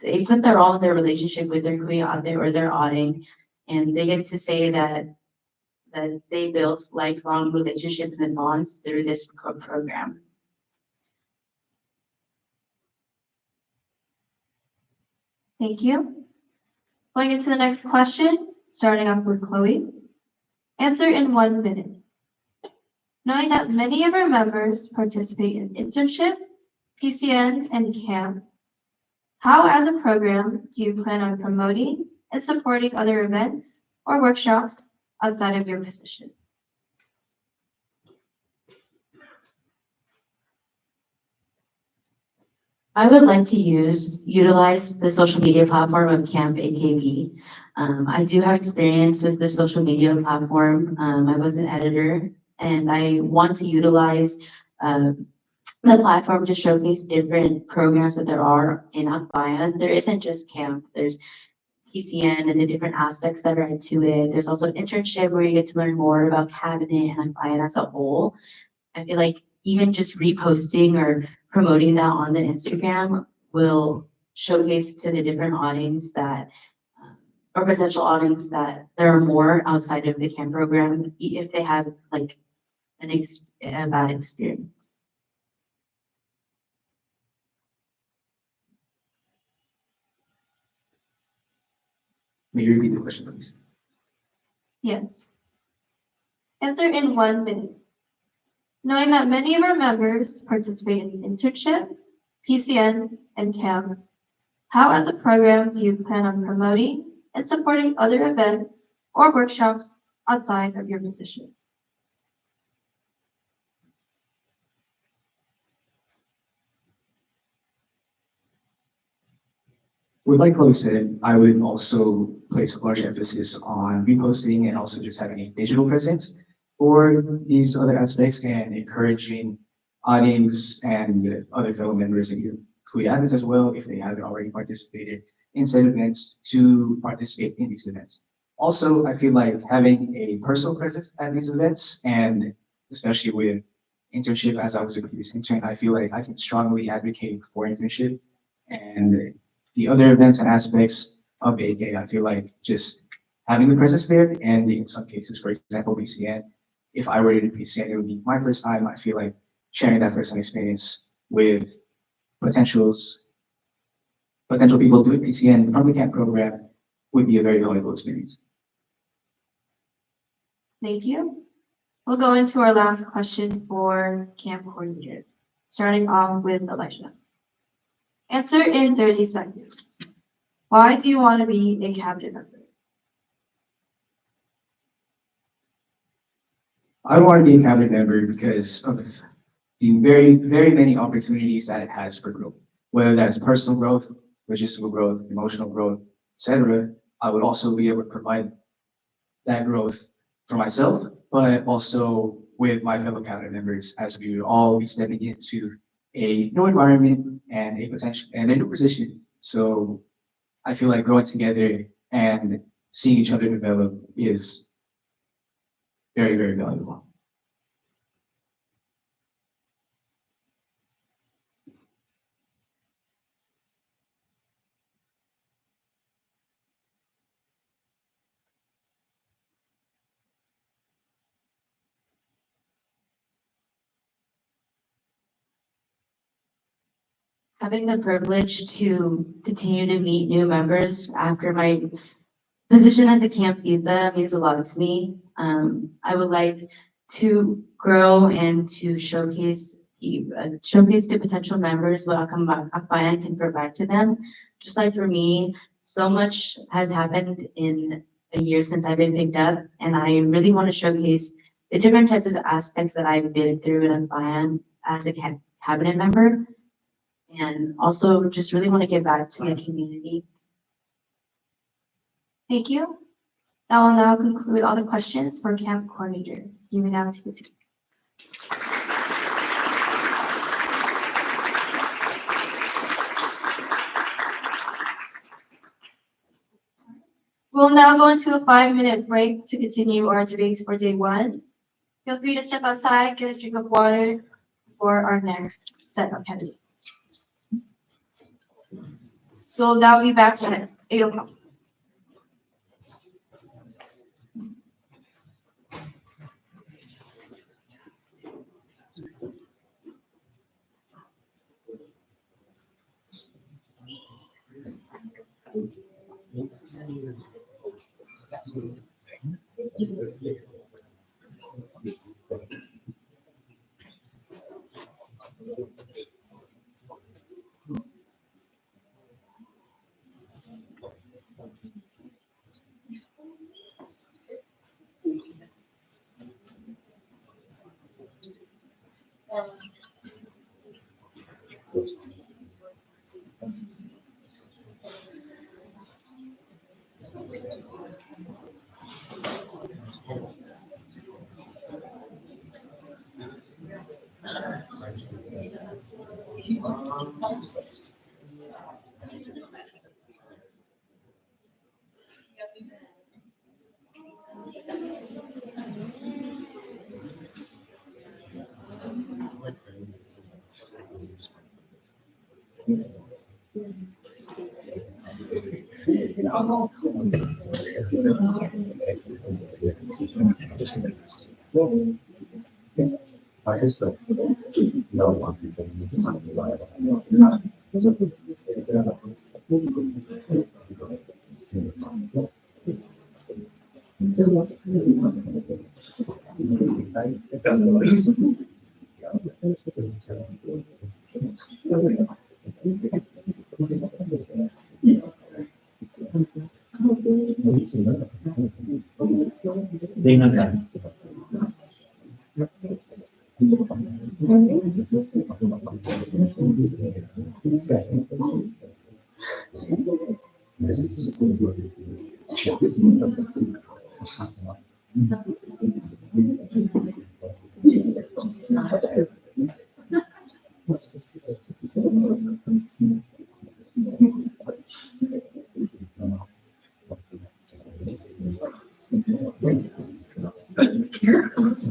they put their all in their relationship with their kuya or their auditing, and they get to say that they built lifelong relationships and bonds through this program. Thank you. Going into the next question, starting off with Chloe. Answer in 1 minute. Knowing that many of our members participate in internship, PCN, and camp, how as a program do you plan on promoting and supporting other events or workshops outside of your position? I would like to utilize the social media platform of Camp AKB. I do have experience with the social media platform. I was an editor, and I want to utilize the platform to showcase different programs that there are in Akbayan. There isn't just camp. There's PCN and the different aspects that are into it. There's also internship where you get to learn more about cabinet and Akbayan as a whole. I feel like even just reposting or promoting that on the Instagram will showcase to the different audience that, or potential audience, that there are more outside of the camp program if they have like a bad experience. May you repeat the question, please? Yes. Answer in 1 minute. Knowing that many of our members participate in internship, PCN, and camp, how as a program do you plan on promoting and supporting other events or workshops outside of your position? With like Chloe said, I would also place a large emphasis on reposting and also just having a digital presence for these other aspects and encouraging audience and other fellow members and your Kuyatas as well, if they haven't already participated in said events, to participate in these events. Also, I feel like having a personal presence at these events, and especially with internship as I was a previous intern, I feel like I can strongly advocate for internship. And the other events and aspects of AK, I feel like just having the presence there, and in some cases, for example, BCN, if I were to do PCN, it would be my first time. I feel like sharing that first-hand experience with potentials, potential people doing PCN from the camp program would be a very valuable experience. Thank you. We'll go into our last question for camp coordinator, starting off with Elijah. Answer in 30 seconds. Why do you want to be a cabinet member? I want to be a cabinet member because of the very, very many opportunities that it has for growth, whether that's personal growth, logistical growth, emotional growth, etc. I would also be able to provide that growth for myself, but also with my fellow cabinet members as we would all be stepping into a new environment and a potential and a new position. So I feel like growing together and seeing each other develop is very, very valuable. Having the privilege to continue to meet new members after my position as a camp diva means a lot to me. I would like to grow and to showcase to potential members what Akbayan can provide to them. Just like for me, so much has happened in a year since I've been picked up, and I really want to showcase the different types of aspects that I've been through in Akbayan as a cabinet member, and also just really want to give back to my community. Thank you. That will now conclude all the questions for camp coordinator. You may now take a seat. We'll now go into a 5-minute break to continue our debates for day 1. Feel free to step outside, get a drink of water for our next set of candidates. We'll now be back at 8 o'clock.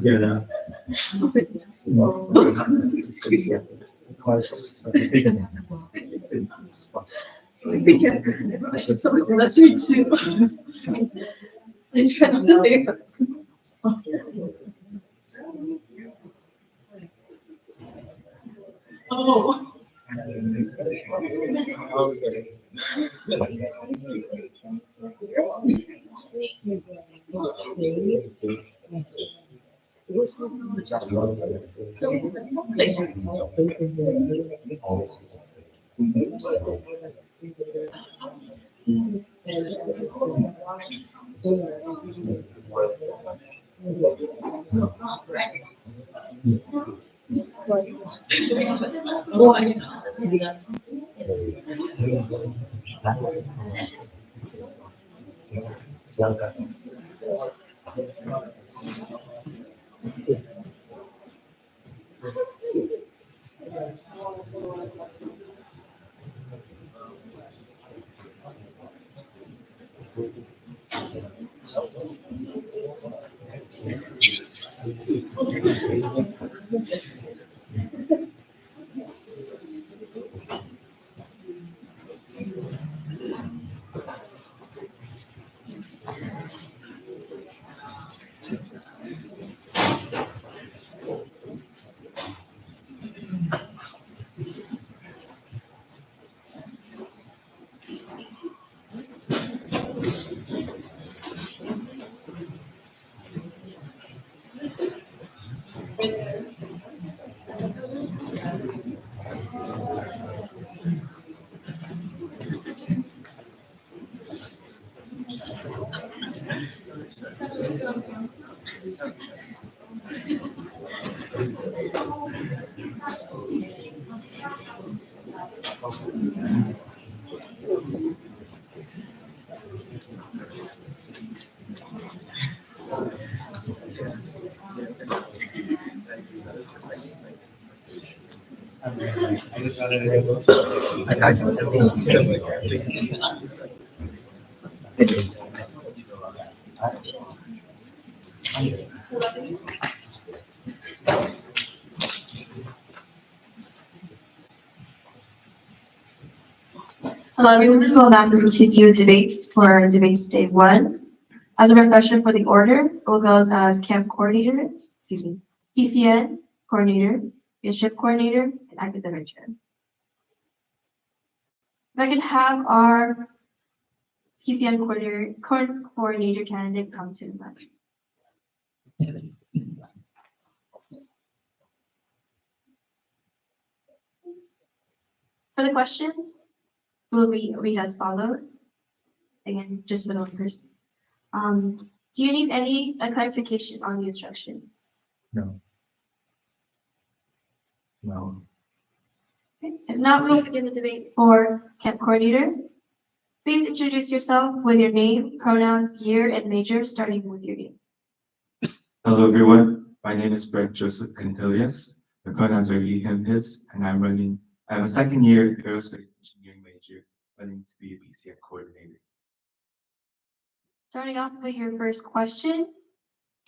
Yeah. Something that's sweet soup. I try not to think of it. Oh. Hello, everyone. We will now continue debates for debates day one. As a refresher for the order, we'll go as camp coordinator, PCN coordinator, leadership coordinator, and academic chair. If I could have our PCN coordinator candidate come to the mic. For the questions, will read as follows. Again, just for the one person. Do you need any clarification on the instructions? No. No. Okay. If not, we'll begin the debate for camp coordinator. Please introduce yourself with your name, pronouns, year, and major, starting with your name. Hello, everyone. My name is Brett Joseph Cantillas. My pronouns are he, him, his, and I'm a second year aerospace engineering major, running to be a PCN coordinator. Starting off with your first question,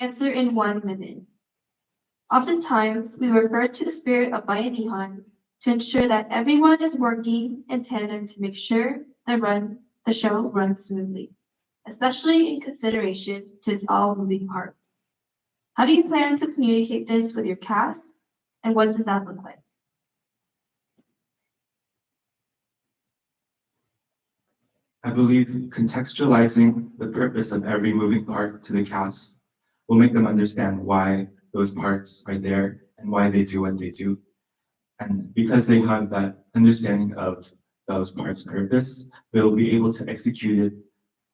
answer in 1 minute. Oftentimes, we refer to the spirit of Bayanihan to ensure that everyone is working in tandem to make sure the show runs smoothly, especially in consideration to its all moving parts. How do you plan to communicate this with your cast, and what does that look like? I believe contextualizing the purpose of every moving part to the cast will make them understand why those parts are there and why they do what they do. And because they have that understanding of those parts' purpose, they'll be able to execute it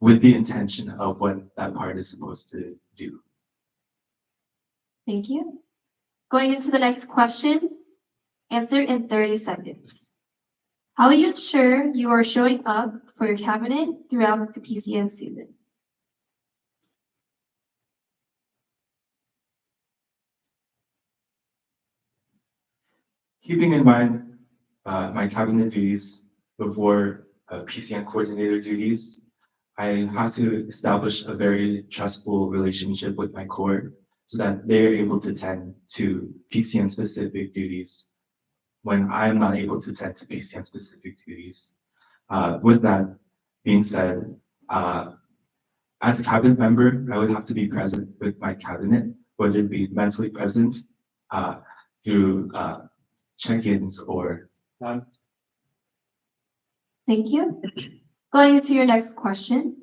with the intention of what that part is supposed to do. Thank you. Going into the next question, answer in 30 seconds. How will you ensure you are showing up for your cabinet throughout the PCN season? Keeping in mind my cabinet duties before PCN coordinator duties, I have to establish a very trustful relationship with my core so that they're able to tend to PCN specific duties when I'm not able to tend to PCN specific duties. With that being said, as a cabinet member, I would have to be present with my cabinet, whether it be mentally present through check-ins or. Thank you. Going into your next question.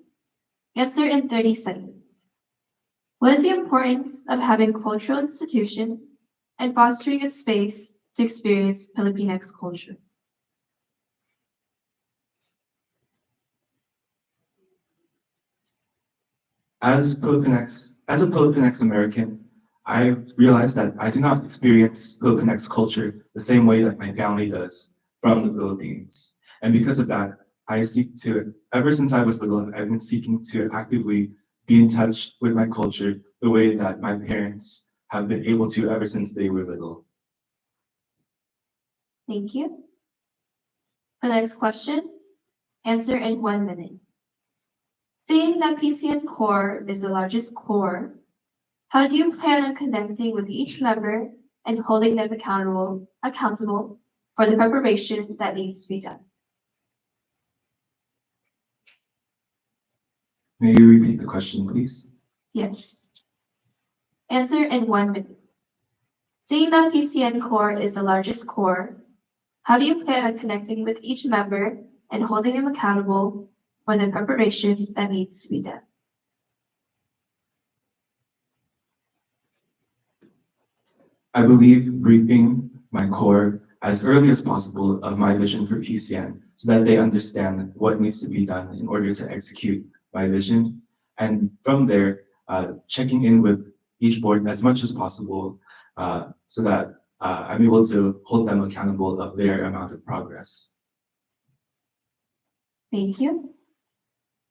Answer in 30 seconds. What is the importance of having cultural institutions and fostering a space to experience Filipinx culture? As a Filipinx American, I realized that I do not experience Filipinx culture the same way that my family does from the Philippines. And because of that, ever since I was little, I've been seeking to actively be in touch with my culture the way that my parents have been able to ever since they were little. Thank you. For the next question, answer in 1 minute. Seeing that PCN core is the largest core, how do you plan on connecting with each member and holding them accountable for the preparation that needs to be done? May you repeat the question, please? Yes. Answer in 1 minute. Seeing that PCN core is the largest core, how do you plan on connecting with each member and holding them accountable for the preparation that needs to be done? I believe briefing my core as early as possible of my vision for PCN so that they understand what needs to be done in order to execute my vision. And from there, checking in with each board as much as possible so that I'm able to hold them accountable of their amount of progress. Thank you.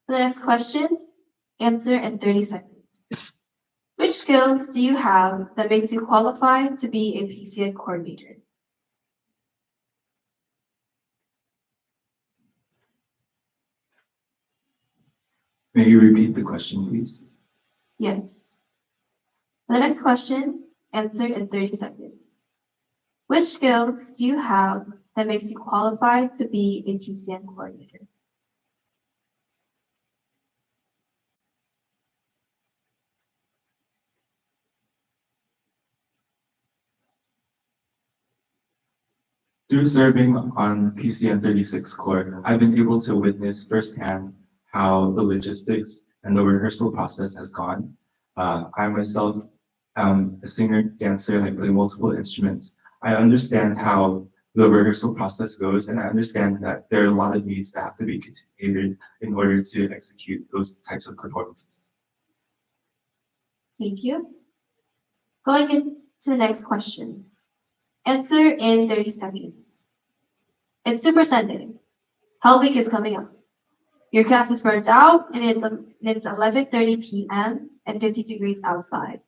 For the next question, answer in 30 seconds. Which skills do you have that makes you qualified to be a PCN coordinator? May you repeat the question, please? Yes. For the next question, answer in 30 seconds. Which skills do you have that makes you qualified to be a PCN coordinator? Through serving on PCN 36 Core, I've been able to witness firsthand how the logistics and the rehearsal process has gone. I myself am a singer, dancer, and I play multiple instruments. I understand how the rehearsal process goes, and I understand that there are a lot of needs that have to be catered in order to execute those types of performances. Thank you. Going into the next question. Answer in 30 seconds. It's Super Sunday. Hell Week is coming up. Your class is burnt out and it's 11:30 p.m. and 50 degrees outside.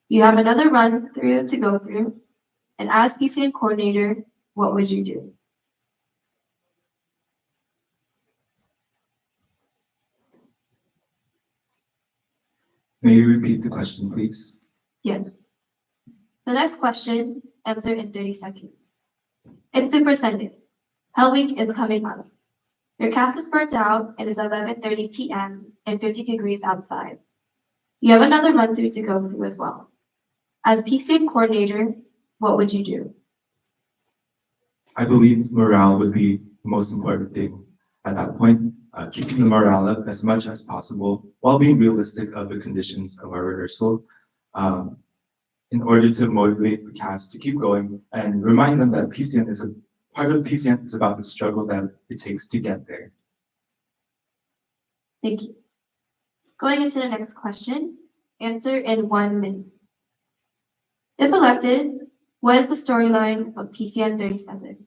You have another run through to go through, and as PCN coordinator, what would you do? May you repeat the question, please? Yes. The next question, answer in 30 seconds. It's Super Sunday. Hell Week is coming up. Your cast is burnt out and it's 11:30 p.m. and 50 degrees outside. You have another run through to go through as well. As PCN coordinator, what would you do? I believe morale would be the most important thing at that point, keeping the morale up as much as possible while being realistic of the conditions of our rehearsal in order to motivate the cast to keep going and remind them that PCN is a part of PCN is about the struggle that it takes to get there. Thank you. Going into the next question, answer in 1 minute. If elected, what is the storyline of PCN 37?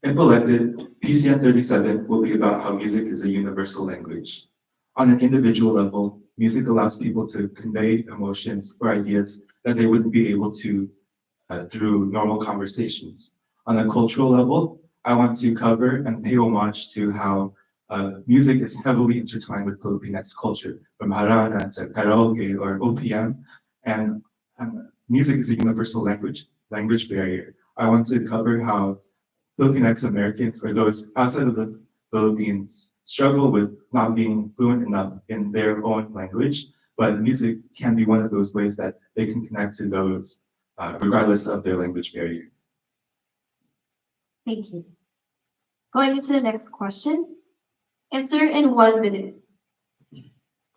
If elected, PCN 37 will be about how music is a universal language. On an individual level, music allows people to convey emotions or ideas that they wouldn't be able to through normal conversations. On a cultural level, I want to cover and pay homage to how music is heavily intertwined with Filipinx culture, from harana to karaoke or OPM, and music is a universal language barrier. I want to cover how Filipinx Americans or those outside of the Philippines struggle with not being fluent enough in their own language, but music can be one of those ways that they can connect to those, regardless of their language barrier. Thank you. Going into the next question. Answer in 1 minute.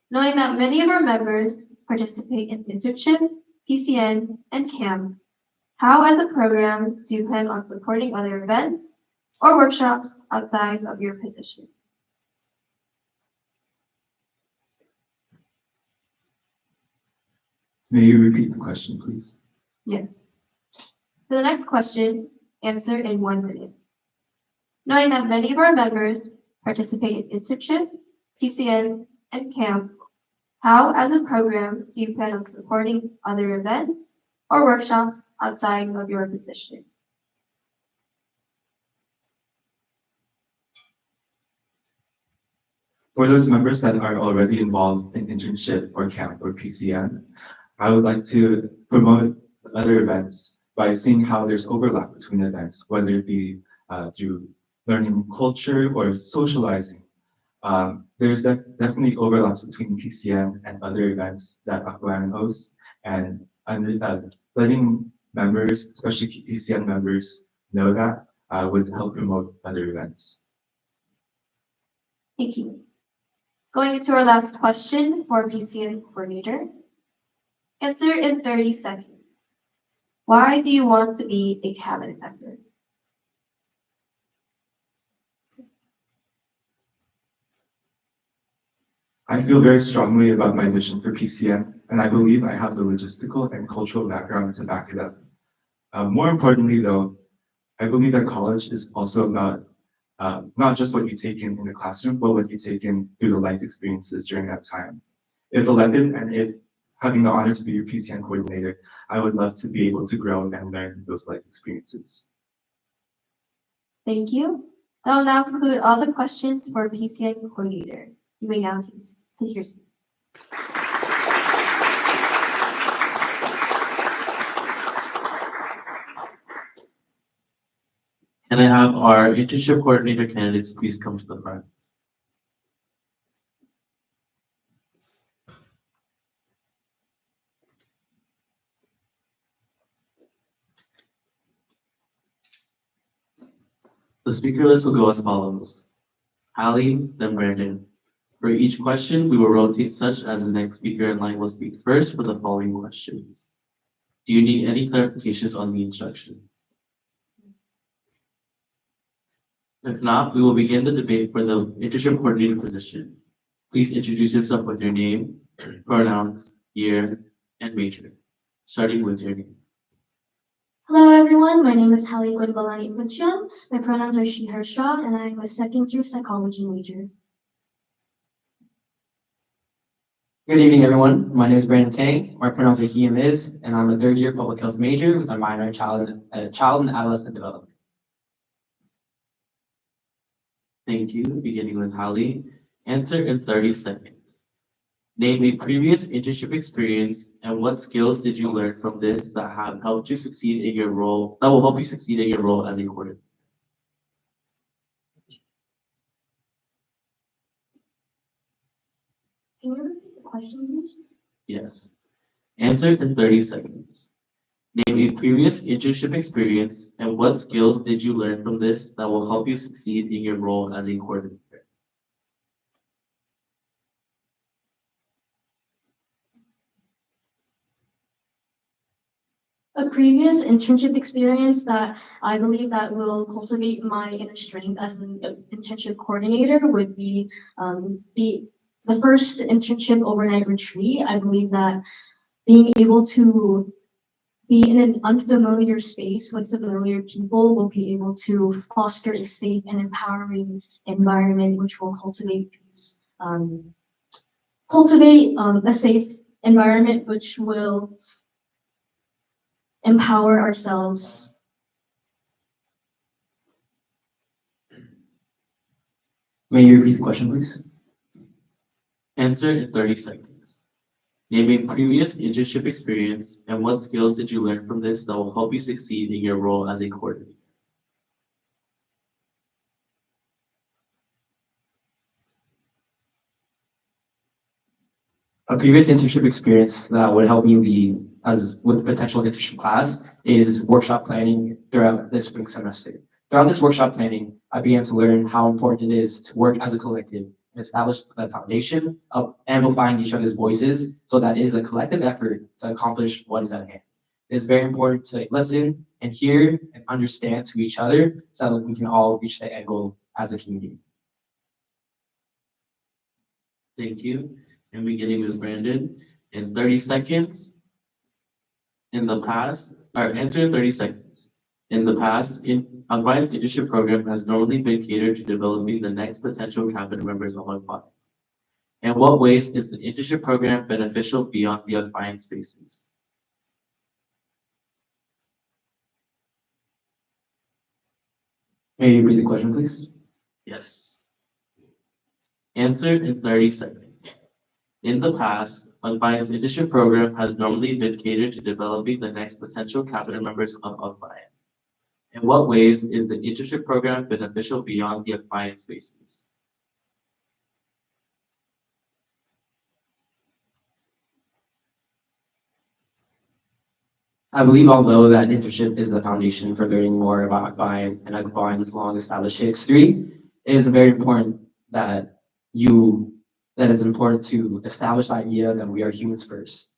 Knowing that many of our members participate in internship, PCN, and camp, how as a program do you plan on supporting other events or workshops outside of your position? May you repeat the question, please? Yes. For the next question, answer in 1 minute. Knowing that many of our members participate in internship, PCN, and camp, how as a program do you plan on supporting other events or workshops outside of your position? For those members that are already involved in internship or camp or PCN, I would like to promote other events by seeing how there's overlap between events, whether it be through learning culture or socializing. There's definitely overlaps between PCN and other events that Akbayan hosts, and letting members, especially PCN members, know that would help promote other events. Thank you. Going into our last question for PCN coordinator. Answer in 30 seconds. Why do you want to be a cabinet member? I feel very strongly about my vision for PCN, and I believe I have the logistical and cultural background to back it up. More importantly, though, I believe that college is also about not just what you take in the classroom, but what you take in through the life experiences during that time. If elected and if having the honor to be your PCN coordinator, I would love to be able to grow and learn those life experiences. Thank you. That will now conclude all the questions for PCN coordinator. You may now take your seat. Can I have our internship coordinator candidates please come to the front? The speaker list will go as follows. Hallie, then Brandon. For each question, we will rotate such as the next speaker in line will speak first for the following questions. Do you need any clarifications on the instructions? If not, we will begin the debate for the internship coordinator position. Please introduce yourself with your name, pronouns, year, and major, starting with your name. Hello everyone, my name is Hallie Gwenbalani Puchon. My pronouns are she, her, straw, and I'm a second year psychology major. Good evening, everyone. My name is Brandon Tang. My pronouns are he and his, and I'm a third year public health major with a minor in child and adolescent development. Thank you. Beginning with Hallie. Answer in 30 seconds. Name a previous internship experience and what skills did you learn from this that have helped you succeed in your role, that will help you succeed in your role as a coordinator? Can you repeat the question, please? Yes. Answer in 30 seconds. Name a previous internship experience and what skills did you learn from this that will help you succeed in your role as a coordinator? A previous internship experience that I believe that will cultivate my inner strength as an internship coordinator would be the first internship overnight retreat. I believe that being able to be in an unfamiliar space with familiar people will be able to foster a safe and empowering environment, which will cultivate peace. A safe environment which will empower ourselves May you repeat the question, please? Answer in 30 seconds. Name a previous internship experience and what skills did you learn from this that will help you succeed in your role as a coordinator? A previous internship experience that would help me lead as with potential internship class is workshop planning throughout the spring semester. Throughout this workshop planning, I began to learn how important it is to work as a collective and establish the foundation of amplifying each other's voices so that it is a collective effort to accomplish what is at hand. It is very important to listen and hear and understand to each other so that we can all reach the end goal as a community. Thank you. And beginning with Brandon in 30 seconds. In the past, or answer in 30 seconds. In the past, Akbayan's internship program has normally been catered to developing the next potential cabinet members of Akbayan. In what ways is the internship program beneficial beyond the Akbayan spaces? May you repeat the question, please? Yes. Answer in 30 seconds. In the past, Akbayan's internship program has normally been catered to developing the next potential cabinet members of Akbayan. In what ways is the internship program beneficial beyond the Akbayan spaces? I believe although that internship is the foundation for learning more about Akbayan and Akbayan's long-established history, it is very important that that is important to establish the idea that we are humans first.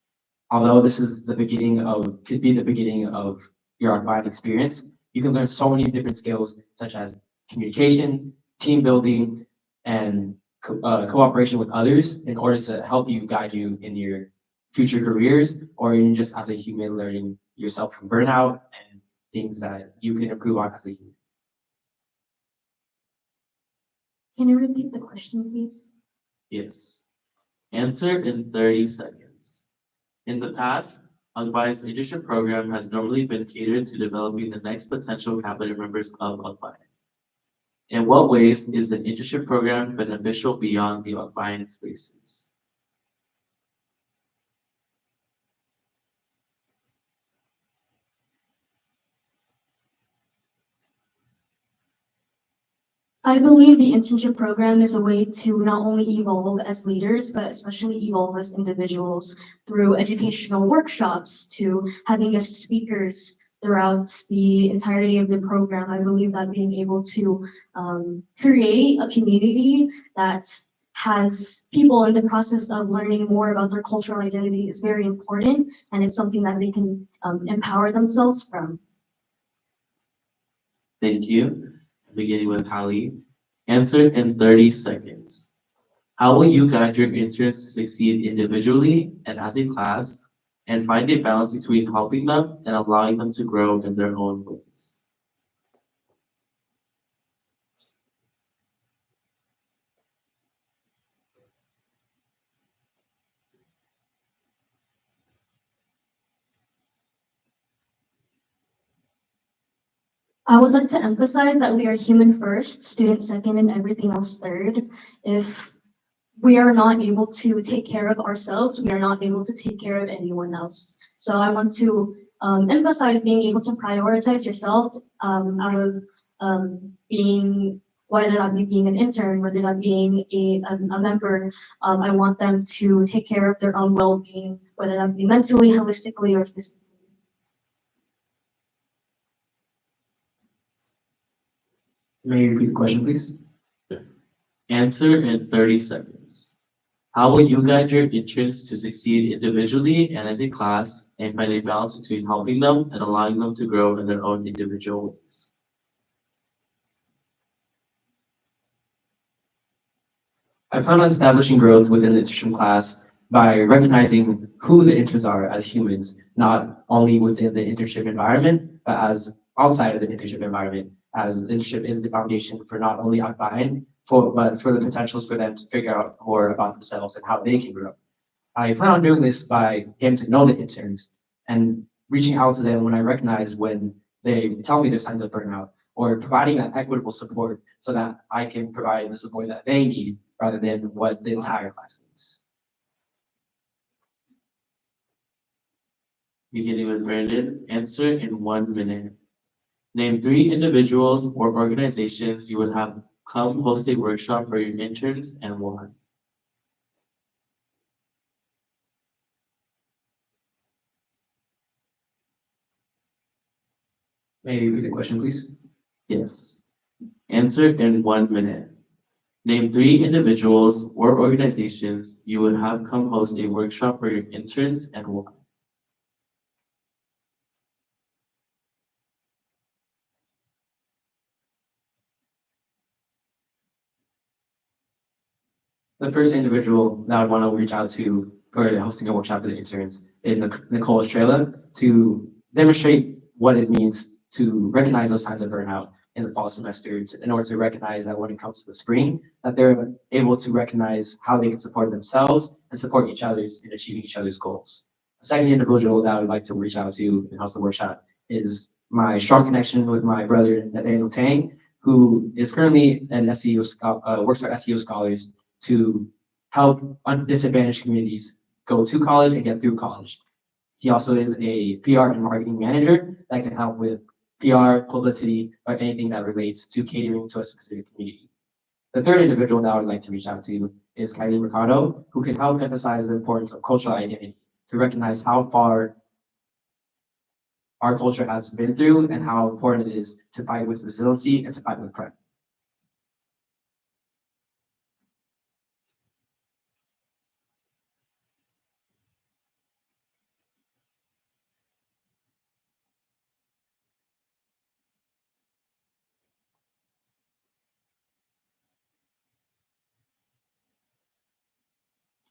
Although this is the beginning of, could be the beginning of your Akbayan experience, you can learn so many different skills such as communication, team building, and cooperation with others in order to help you guide you in your future careers or even just as a human learning yourself from burnout and things that you can improve on as a human. Can you repeat the question, please? Yes. Answer in 30 seconds. In the past, Akbayan's internship program has normally been catered to developing the next potential cabinet members of Akbayan. In what ways is the internship program beneficial beyond the Akbayan spaces? I believe the internship program is a way to not only evolve as leaders, but especially evolve as individuals through educational workshops to having guest speakers throughout the entirety of the program. I believe that being able to create a community that has people in the process of learning more about their cultural identity is very important, and it's something that they can empower themselves from. Thank you. Beginning with Hallie. Answer in 30 seconds. How will you guide your interns to succeed individually and as a class and find a balance between helping them and allowing them to grow in their own ways? I would like to emphasize that we are human first, student second, and everything else third. If we are not able to take care of ourselves, we are not able to take care of anyone else. So I want to emphasize being able to prioritize yourself out of being, whether that be being an intern, whether that being a member. I want them to take care of their own well-being, whether that be mentally, holistically, or physically. May you repeat the question, please? Answer in 30 seconds. How will you guide your interns to succeed individually and as a class and find a balance between helping them and allowing them to grow in their own individual ways? I plan on establishing growth within the internship class by recognizing who the interns are as humans, not only within the internship environment, but as outside of the internship environment, as internship is the foundation for not only Akbayan, but for the potentials for them to figure out more about themselves and how they can grow. I plan on doing this by getting to know the interns and reaching out to them when I recognize when they tell me their signs of burnout or providing that equitable support so that I can provide the support that they need rather than what the entire class needs. Beginning with Brandon, answer in 1 minute. Name 3 individuals or organizations you would have come host a workshop for your interns and why. May you repeat the question, please? Yes. Answer in 1 minute. Name 3 individuals or organizations you would have come host a workshop for your interns and why. The first individual that I would want to reach out to for hosting a workshop for the interns is Nicole Estrella to demonstrate what it means to recognize those signs of burnout in the fall semester in order to recognize that when it comes to the spring, that they're able to recognize how they can support themselves and support each other's in achieving each other's goals. The second individual that I would like to reach out to and host the workshop is my strong connection with my brother Nathaniel Tang, who is currently an SEO works for SEO Scholars to help disadvantaged communities go to college and get through college. He also is a PR and marketing manager that can help with PR, publicity, or anything that relates to catering to a specific community. The third individual that I would like to reach out to is Kylie Mercado, who can help emphasize the importance of cultural identity to recognize how far our culture has been through and how important it is to fight with resiliency and to fight with pride.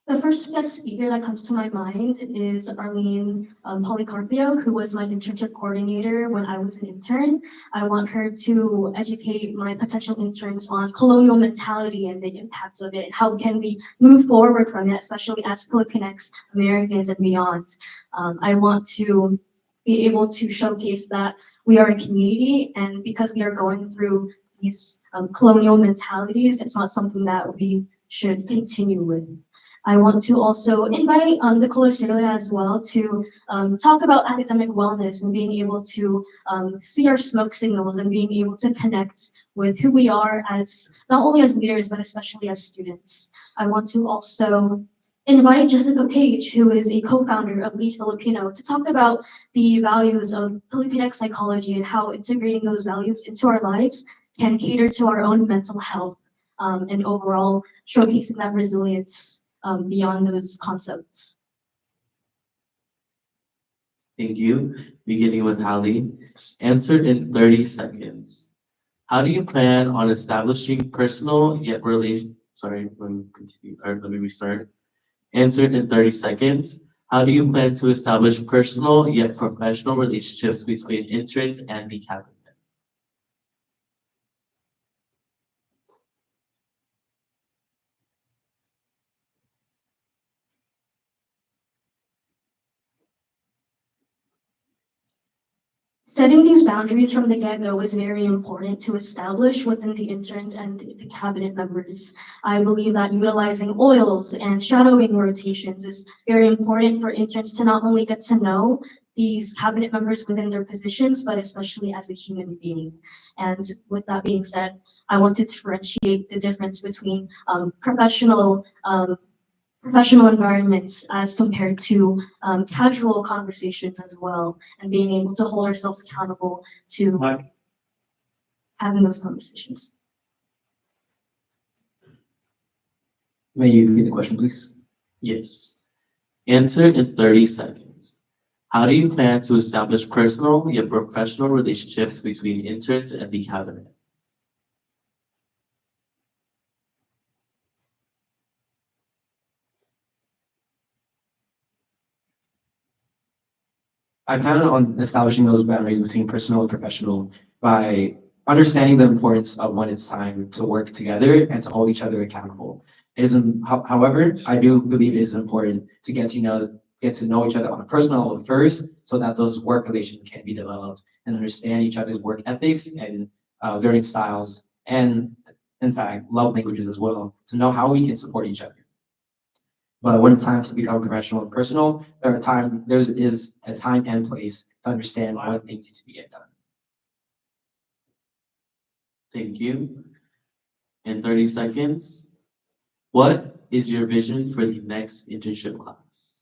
The first guest speaker that comes to my mind is Arlene Policarpio, who was my internship coordinator when I was an intern. I want her to educate my potential interns on colonial mentality and the impacts of it. How can we move forward from it, especially as Filipinx Americans and beyond. I want to be able to showcase that we are a community, and because we are going through these colonial mentalities, it's not something that we should continue with. I want to also invite Nicole Estrella as well to talk about academic wellness and being able to see our smoke signals and being able to connect with who we are as not only as leaders but especially as students. I want to also invite Jessica Page, who is a co-founder of Lead Filipino, to talk about the values of Filipinx psychology and how integrating those values into our lives can cater to our own mental health and overall showcasing that resilience beyond those concepts. Thank you. Beginning with Hallie. Answer in 30 seconds. How do you plan on establishing personal yet sorry, let me continue, or let me restart. Answer in 30 seconds. How do you plan to establish personal yet professional relationships between interns and the cabinet? Setting these boundaries from the get-go is very important to establish within the interns and the cabinet members. I believe that utilizing oils and shadowing rotations is very important for interns to not only get to know these cabinet members within their positions, but especially as a human being. And with that being said, I want to differentiate the difference between professional environments as compared to casual conversations as well, and being able to hold ourselves accountable to having those conversations. May you repeat the question, please? Yes. Answer in 30 seconds. How do you plan to establish personal yet professional relationships between interns and the cabinet? I plan on establishing those boundaries between personal and professional by understanding the importance of when it's time to work together and to hold each other accountable. However, I do believe it is important to get to know each other on a personal level first, so that those work relations can be developed and understand each other's work ethics and learning styles, and in fact, love languages as well, to know how we can support each other. But when it's time to become professional and personal, there is a time and place to understand what things need to be done. Thank you. In 30 seconds, what is your vision for the next internship class?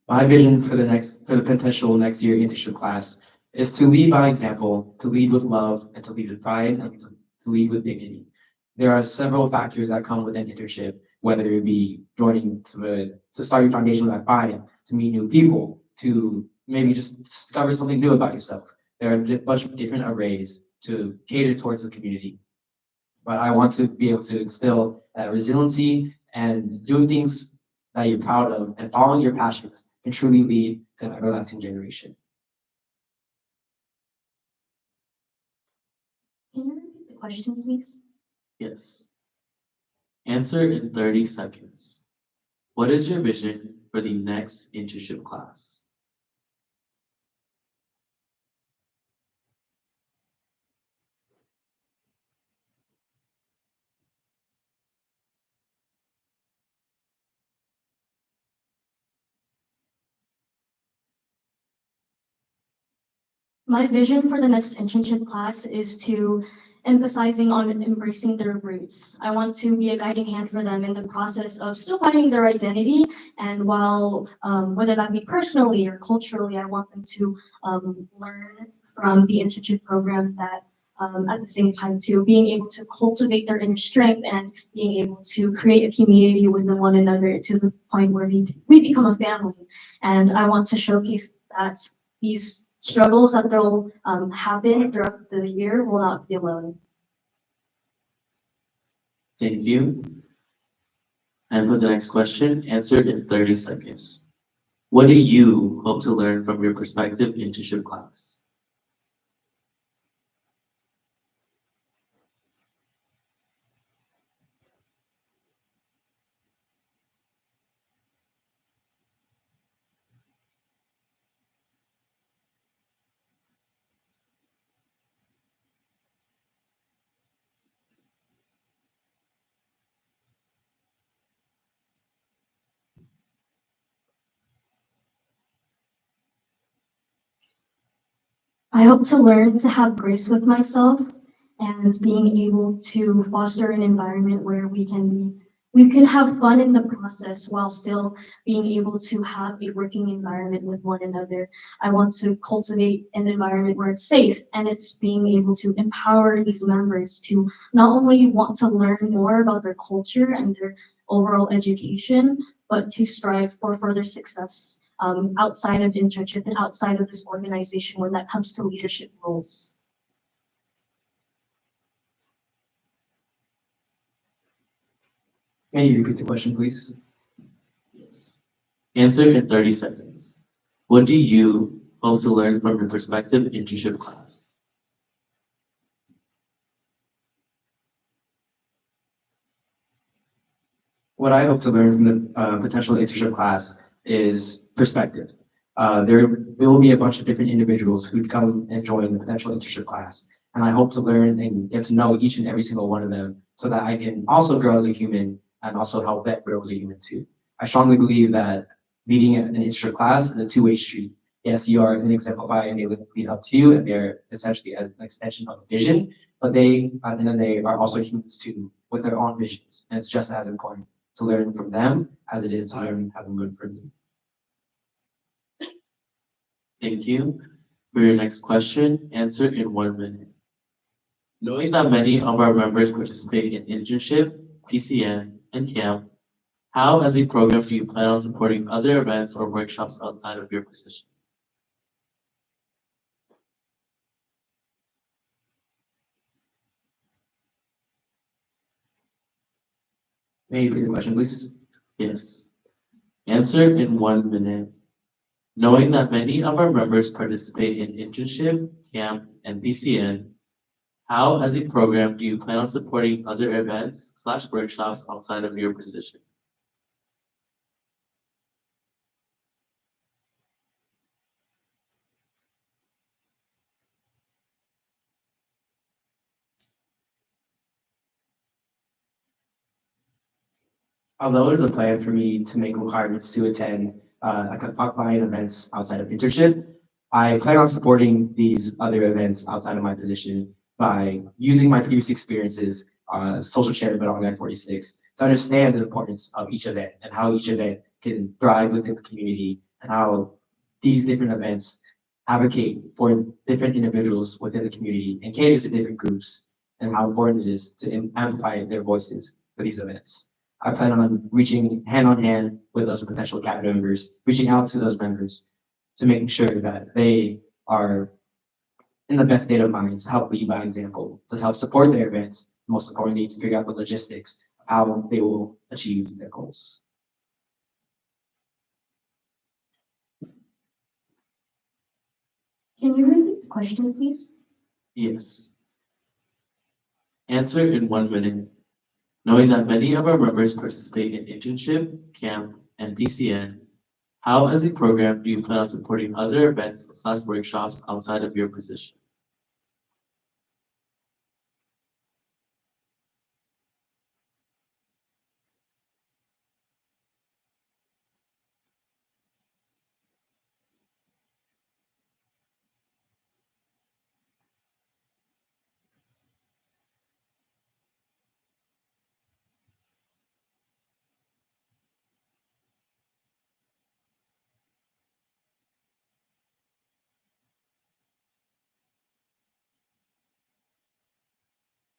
My vision for the potential next year internship class is to lead by example, to lead with love, and to lead with pride, and to lead with dignity. There are several factors that come with an internship, whether it be joining to start your foundation with Akbayan, to meet new people, to maybe just discover something new about yourself. There are a bunch of different arrays to cater towards the community. But I want to be able to instill that resiliency and doing things that you're proud of and following your passions can truly lead to an everlasting generation. Can you repeat the question, please? Yes. Answer in 30 seconds. What is your vision for the next internship class? My vision for the next internship class is to emphasizing on embracing their roots. I want to be a guiding hand for them in the process of still finding their identity. And while, whether that be personally or culturally, I want them to learn from the internship program that at the same time too, being able to cultivate their inner strength and being able to create a community within one another to the point where we become a family. And I want to showcase that these struggles that will happen throughout the year will not be alone. Thank you. And for the next question, answer in 30 seconds. What do you hope to learn from your prospective internship class? I hope to learn to have grace with myself and being able to foster an environment where we can have fun in the process while still being able to have a working environment with one another. I want to cultivate an environment where it's safe and it's being able to empower these members to not only want to learn more about their culture and their overall education, but to strive for further success outside of internship and outside of this organization when that comes to leadership roles. May you repeat the question, please? Yes. Answer in 30 seconds. What do you hope to learn from your prospective internship class? What I hope to learn from the potential internship class is perspective. There will be a bunch of different individuals who come and join the potential internship class. And I hope to learn and get to know each and every single one of them so that I can also grow as a human and also help them grow as a human too. I strongly believe that leading an internship class is a two-way street. Yes, you are an exemplify and they lead up to you and they're essentially as an extension of the vision, but they, and then they are also humans too with their own visions. And it's just as important to learn from them as it is to learn how to learn from you. Thank you. For your next question, answer in 1 minute. Knowing that many of our members participate in internship, PCN, and camp, how as a program do you plan on supporting other events or workshops outside of your position? May you repeat the question, please? Yes. Answer in 1 minute. Knowing that many of our members participate in internship, camp, and PCN, how as a program do you plan on supporting other events/workshops outside of your position? although there's a plan for me to make requirements to attend like Akbayan events outside of internship, I plan on supporting these other events outside of my position by using my previous experiences as social chair but on 46 to understand the importance of each event and how each event can thrive within the community and how these different events advocate for different individuals within the community and cater to different groups and how important it is to amplify their voices for these events. I plan on reaching hand on hand with those potential cabinet members, reaching out to those members to making sure that they are in the best state of mind to help lead by example, to help support their events, most importantly, to figure out the logistics of how they will achieve their goals. Can you repeat the question, please? Yes. Answer in 1 minute. Knowing that many of our members participate in internship, camp, and PCN, how as a program do you plan on supporting other events/workshops outside of your position?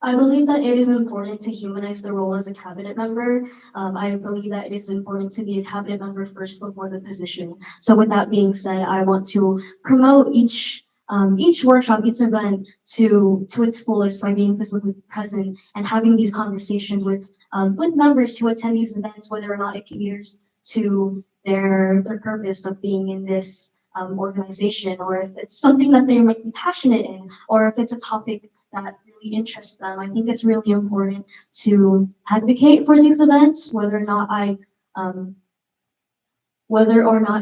I believe that it is important to humanize the role as a cabinet member. I believe that it is important to be a cabinet member first before the position. So with that being said, I want to promote each workshop, each event to its fullest by being physically present and having these conversations with members to attend these events, whether or not it caters to their purpose of being in this organization, or if it's something that they might be passionate in, or if it's a topic that really interests them. I think it's really important to advocate for these events, whether or not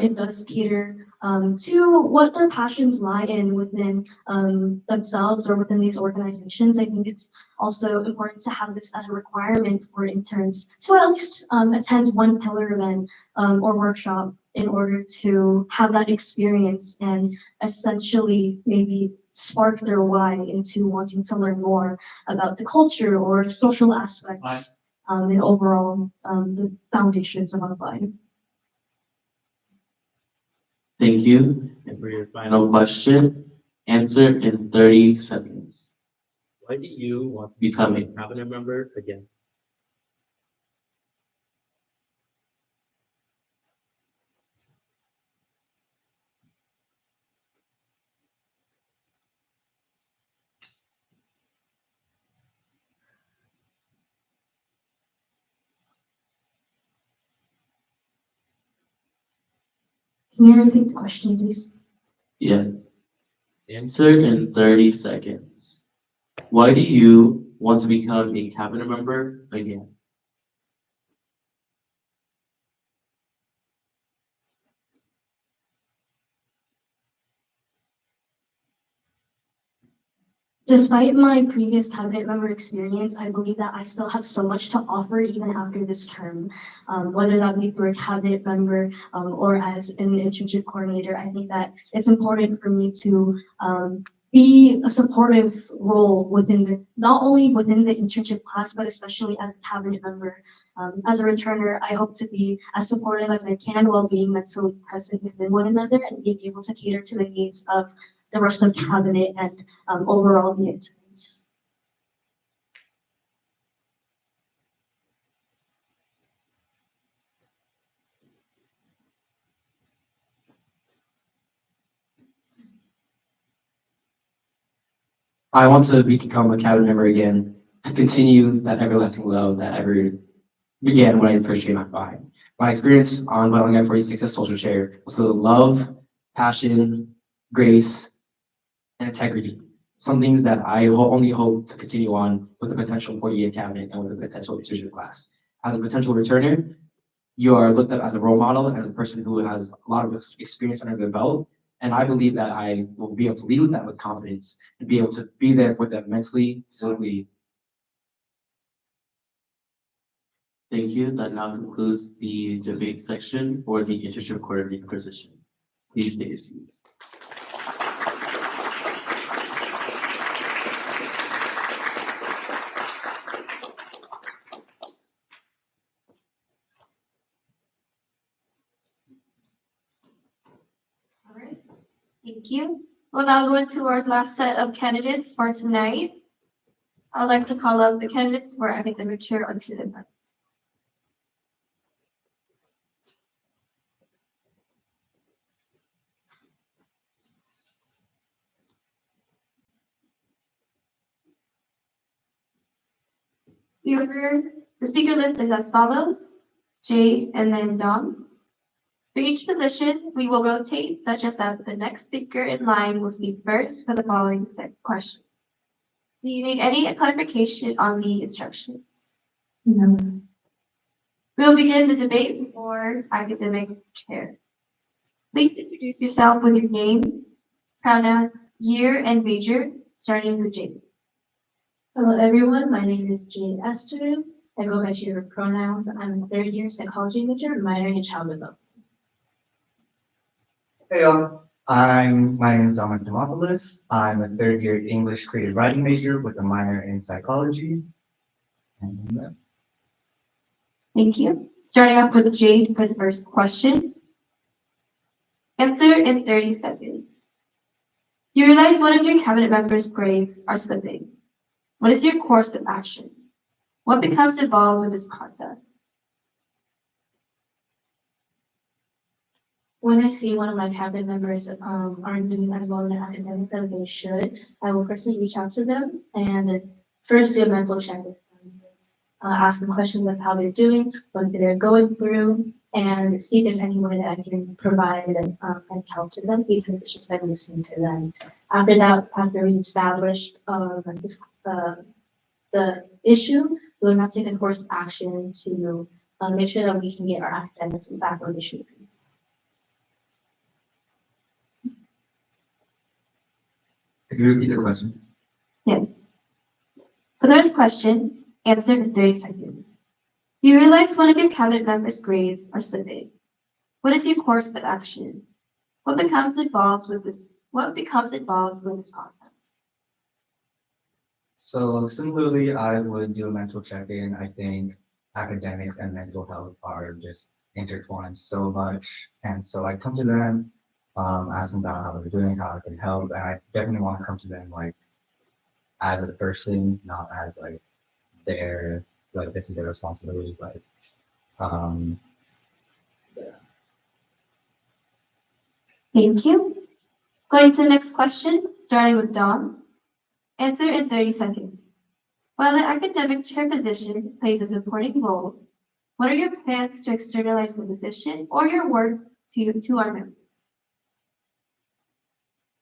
it does cater to what their passions lie in within themselves or within these organizations. I think it's also important to have this as a requirement for interns to at least attend one pillar event or workshop in order to have that experience and essentially maybe spark their why into wanting to learn more about the culture or social aspects and overall the foundations of Akbayan. Thank you. And for your final question, answer in 30 seconds. Why do you want to become a cabinet member again? Can you repeat the question, please? Yes. Answer in 30 seconds. Why do you want to become a cabinet member again? Despite my previous cabinet member experience, I believe that I still have so much to offer even after this term, whether that be through a cabinet member or as an internship coordinator. I think that it's important for me to be a supportive role not only within the internship class, but especially as a cabinet member. As a returner, I hope to be as supportive as I can while being mentally present within one another and being able to cater to the needs of the rest of cabinet and overall the interns. I want to become a cabinet member again to continue that everlasting love that ever began when I first came out by. My experience on Violent 46 as social chair was the love, passion, grace, and integrity. Some things that I only hope to continue on with the potential 48 cabinet and with the potential internship class. As a potential returner, you are looked at as a role model and a person who has a lot of experience under their belt. And I believe that I will be able to lead with that with confidence and be able to be there for them mentally, physically. Thank you. That now concludes the debate section for the internship coordinator position. Please take a seat. All right, thank you. We'll now go into our last set of candidates for tonight. I'd like to call up the candidates for academic chair onto the front. The speaker list is as follows: Jade and then Dom. For each position, we will rotate such as that the next speaker in line will speak first for the following set questions. Do you need any clarification on the instructions? No. We will begin the debate for academic chair. Please introduce yourself with your name, pronouns, year, and major, starting with Jade. Hello, everyone. My name is Jade Esters. I go by she, her pronouns. I'm a third-year psychology major, minoring in child development. Hey y'all, my name is Dominic Demopoulos. I'm a third-year English creative writing major with a minor in psychology. And Thank you. Starting off with Jade for the first question. Answer in 30 seconds. You realize one of your cabinet members' grades are slipping. What is your course of action? What becomes involved with this process? When I see one of my cabinet members aren't doing as well in their academics as they should, I will personally reach out to them and first do a mental check with them. Ask them questions of how they're doing, what they're going through, and see if there's any way that I can provide any help to them, even if it's just like listening to them. After that, after we've established the issue, we'll now take a course of action to make sure that we can get our academics back where they should be. could you repeat the question? Yes. For the first question, answer in 30 seconds. You realize one of your cabinet members' grades are slipping. What is your course of action? What becomes involved with this process? So similarly, I would do a mental check-in. I think academics and mental health are just intertwined so much. And so I come to them, ask them about how they're doing, how I can help. And I definitely want to come to them like as a person, not as like this is their responsibility, but yeah. Thank you. Going to the next question, starting with Dom. Answer in 30 seconds. While the academic chair position plays a supporting role, what are your plans to externalize the position or your work to our members?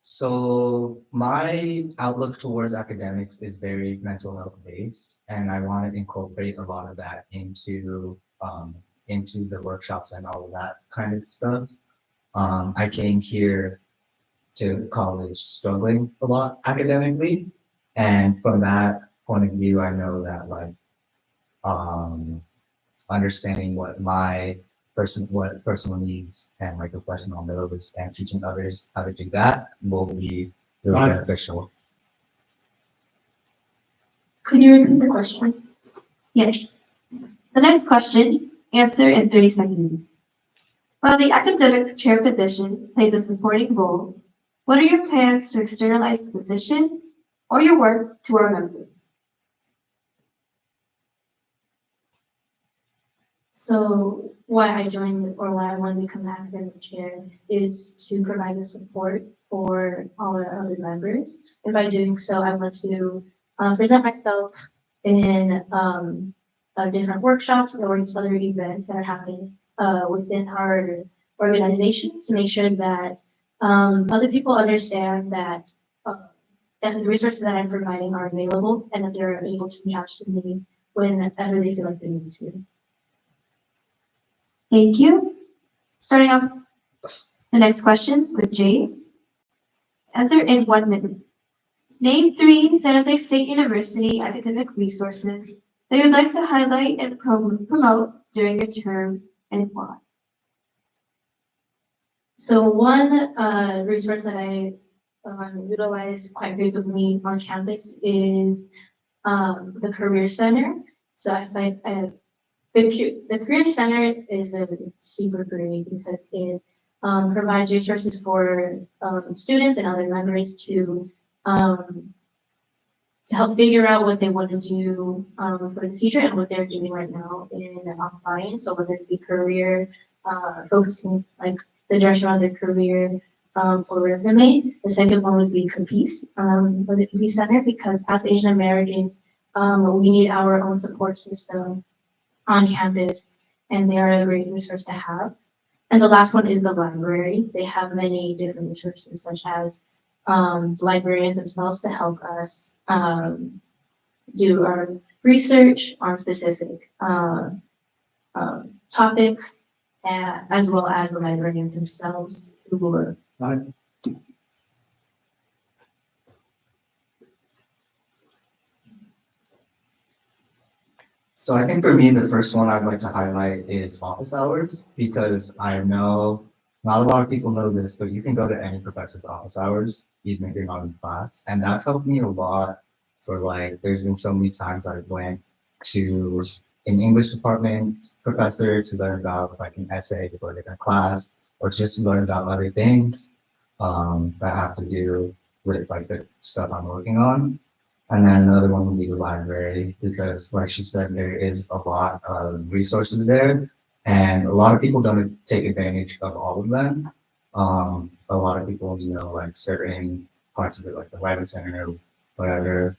So my outlook towards academics is very mental health based, and I want to incorporate a lot of that into the workshops and all of that kind of stuff. I came here to college struggling a lot academically, and from that point of view, I know that like understanding what personal needs and like reflecting on those and teaching others how to do that will be really beneficial. Could you repeat the question? Yes. The next question, answer in 30 seconds. While the academic chair position plays a supporting role, what are your plans to externalize the position or your work to our members? So why I joined or why I want to become an academic chair is to provide the support for all our other members. And by doing so, I want to present myself in different workshops or other events that are happening within our organization to make sure that other people understand that that the resources that I'm providing are available and that they're able to reach out to me whenever they feel like they need to. Thank you. Starting off the next question with Jade. Answer in 1 minute. Name 3 San Jose State University academic resources that you would like to highlight and promote during your term and why? So one resource that I utilize quite frequently on campus is the Career Center. So I find the Career Center is a super great because it provides resources for students and other members to help figure out what they want to do for the future and what they're doing right now in Akbayan. So whether it be career, focusing like the direction of their career for resume. The second one would be Capiz, for the Capiz Center, because as Asian Americans, we need our own support system on campus, and they are a great resource to have. And the last one is the library. They have many different resources, such as librarians themselves to help us do our research on specific topics, as well as the librarians themselves who are. So I think for me, the first one I'd like to highlight is office hours, because I know not a lot of people know this, but you can go to any professor's office hours, even if you're not in class. And that's helped me a lot for like, there's been so many times I went to an English department professor to learn about like an essay to go to a class, or just to learn about other things that have to do with like the stuff I'm working on. And then another one would be the library, because like she said, there is a lot of resources there, and a lot of people don't take advantage of all of them. A lot of people, like certain parts of it, like the writing center or whatever.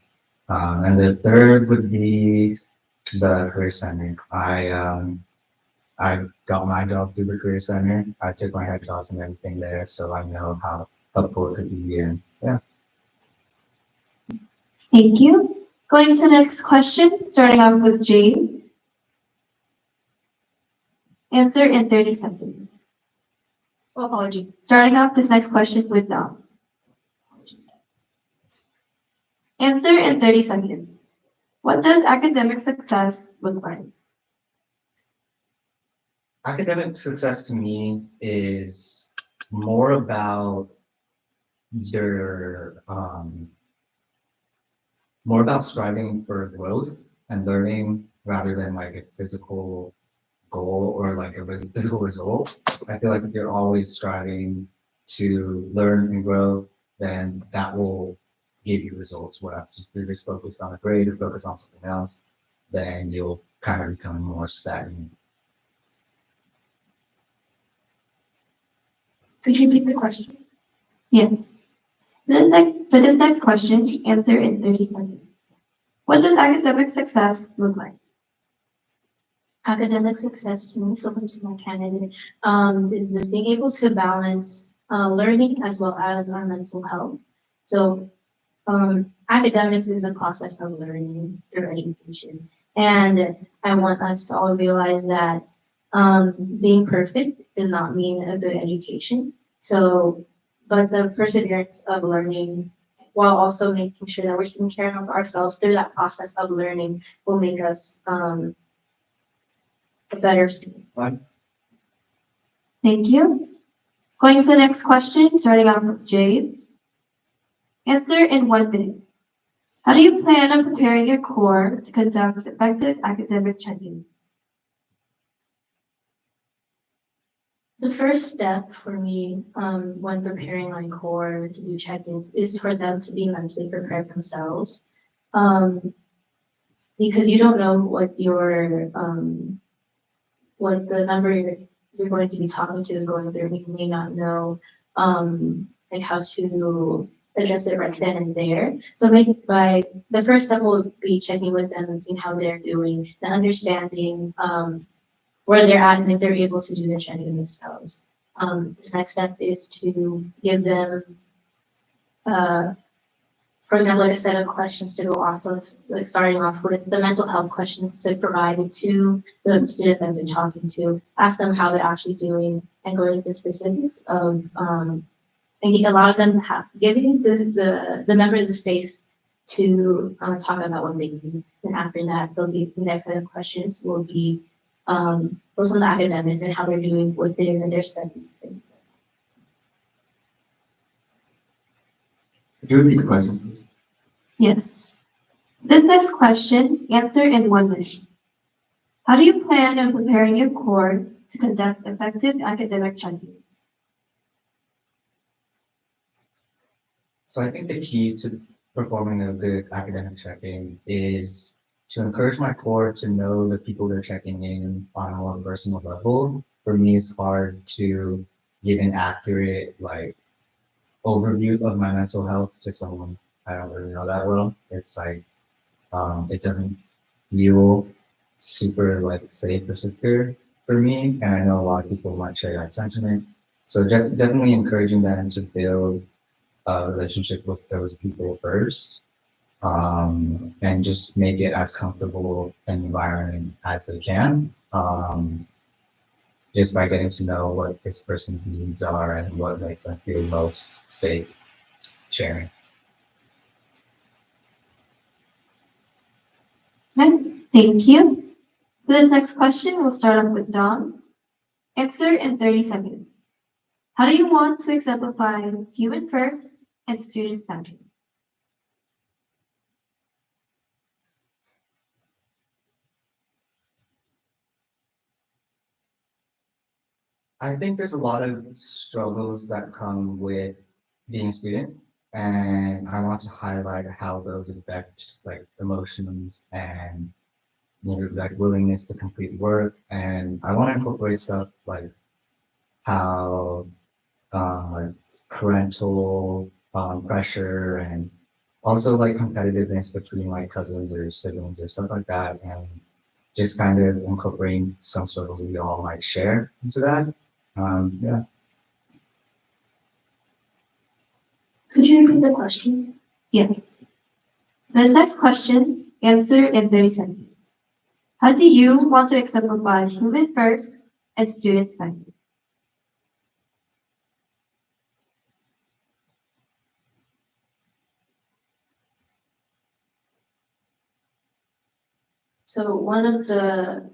And the third would be the career center. I got my job through the career center. I took my headshots and everything there, so I know how helpful it could be. And yeah. Thank you. Going to the next question, starting off with Jade. Answer in 30 seconds. Oh, apologies. Starting off this next question with Dom. Answer in 30 seconds. What does academic success look like? Academic success to me is more about your more about striving for growth and learning rather than like a physical goal or like a physical result. I feel like if you're always striving to learn and grow, then that will give you results. Whereas if you're just focused on a grade or focused on something else, then you'll kind of become more stagnant. Could you repeat the question? Yes. For this next question, answer in 30 seconds. What does academic success look like? Academic success to me, similar to my candidate, is being able to balance learning as well as our mental health. So academics is a process of learning through education. And I want us to all realize that being perfect does not mean a good education. So, but the perseverance of learning while also making sure that we're taking care of ourselves through that process of learning will make us a better student. Thank you. Going to the next question, starting off with Jade. Answer in 1 minute. How do you plan on preparing your core to conduct effective academic check-ins? The first step for me when preparing my core to do check-ins is for them to be mentally prepared themselves. Because you don't know what what the member you're going to be talking to is going through. You may not know like how to address it right then and there. So the first step will be checking with them and seeing how they're doing and understanding where they're at and if they're able to do the check-in themselves. This next step is to give them, for example, like a set of questions to go off of, like starting off with the mental health questions to provide to the student that they're talking to, ask them how they're actually doing, and go into the specifics of, and allow them to giving the member the space to talk about what they do. And after that, there'll be the next set of questions will be those on the academics and how they're doing within their studies. Could you repeat the question, please? Yes. This next question, answer in 1 minute. How do you plan on preparing your core to conduct effective academic check-ins? So I think the key to performing a good academic check-in is to encourage my core to know the people they're checking in on a more personal level. For me, it's hard to give an accurate overview of my mental health to someone I don't really know that well. It's it doesn't feel super safe or secure for me, and I know a lot of people might share that sentiment. So definitely encouraging them to build a relationship with those people first, and just make it as comfortable an environment as they can. Just by getting to know what this person's needs are and what makes them feel most safe sharing. Right. Thank you. For this next question, we'll start off with Dom. Answer in 30 seconds. How do you want to exemplify human first and student centered? I think there's a lot of struggles that come with being a student, and I want to highlight how those affect emotions and willingness to complete work. And I want to incorporate stuff like how parental pressure and also competitiveness between cousins or siblings or stuff like that, and just kind of incorporating some struggles we all might share into that. Yeah. Could you repeat the question? Yes. This next question, answer in 30 seconds. How do you want to exemplify human first and student centered? So one of the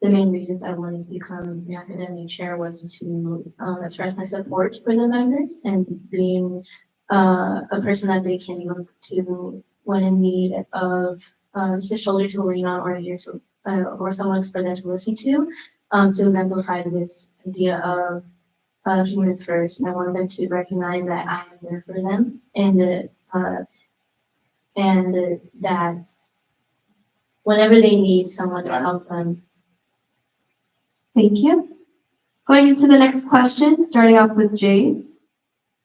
main reasons I wanted to become an academic chair was to express my support for the members and being a person that they can look to when in need of just a shoulder to lean on or ear to or someone for them to listen to exemplify this idea of human first. And I wanted them to recognize that I am there for them and that whenever they need someone to help them. Thank you. Going into the next question, starting off with Jade.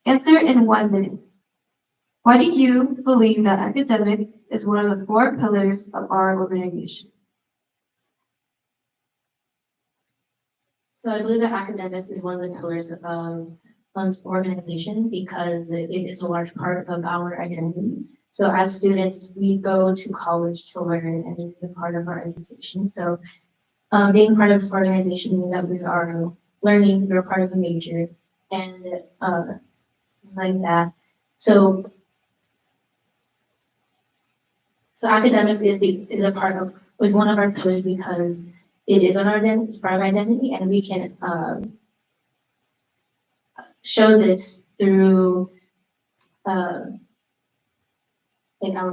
Answer in 1 minute. Why do you believe that academics is one of the 4 pillars of our organization? So I believe that academics is one of the pillars of this organization because it is a large part of our identity. So as students, we go to college to learn and it's a part of our education. So being part of this organization means that we are learning, we're part of a major and like that. So academics is one of our pillars because it is on our identity, it's part of our identity, and we can show this through our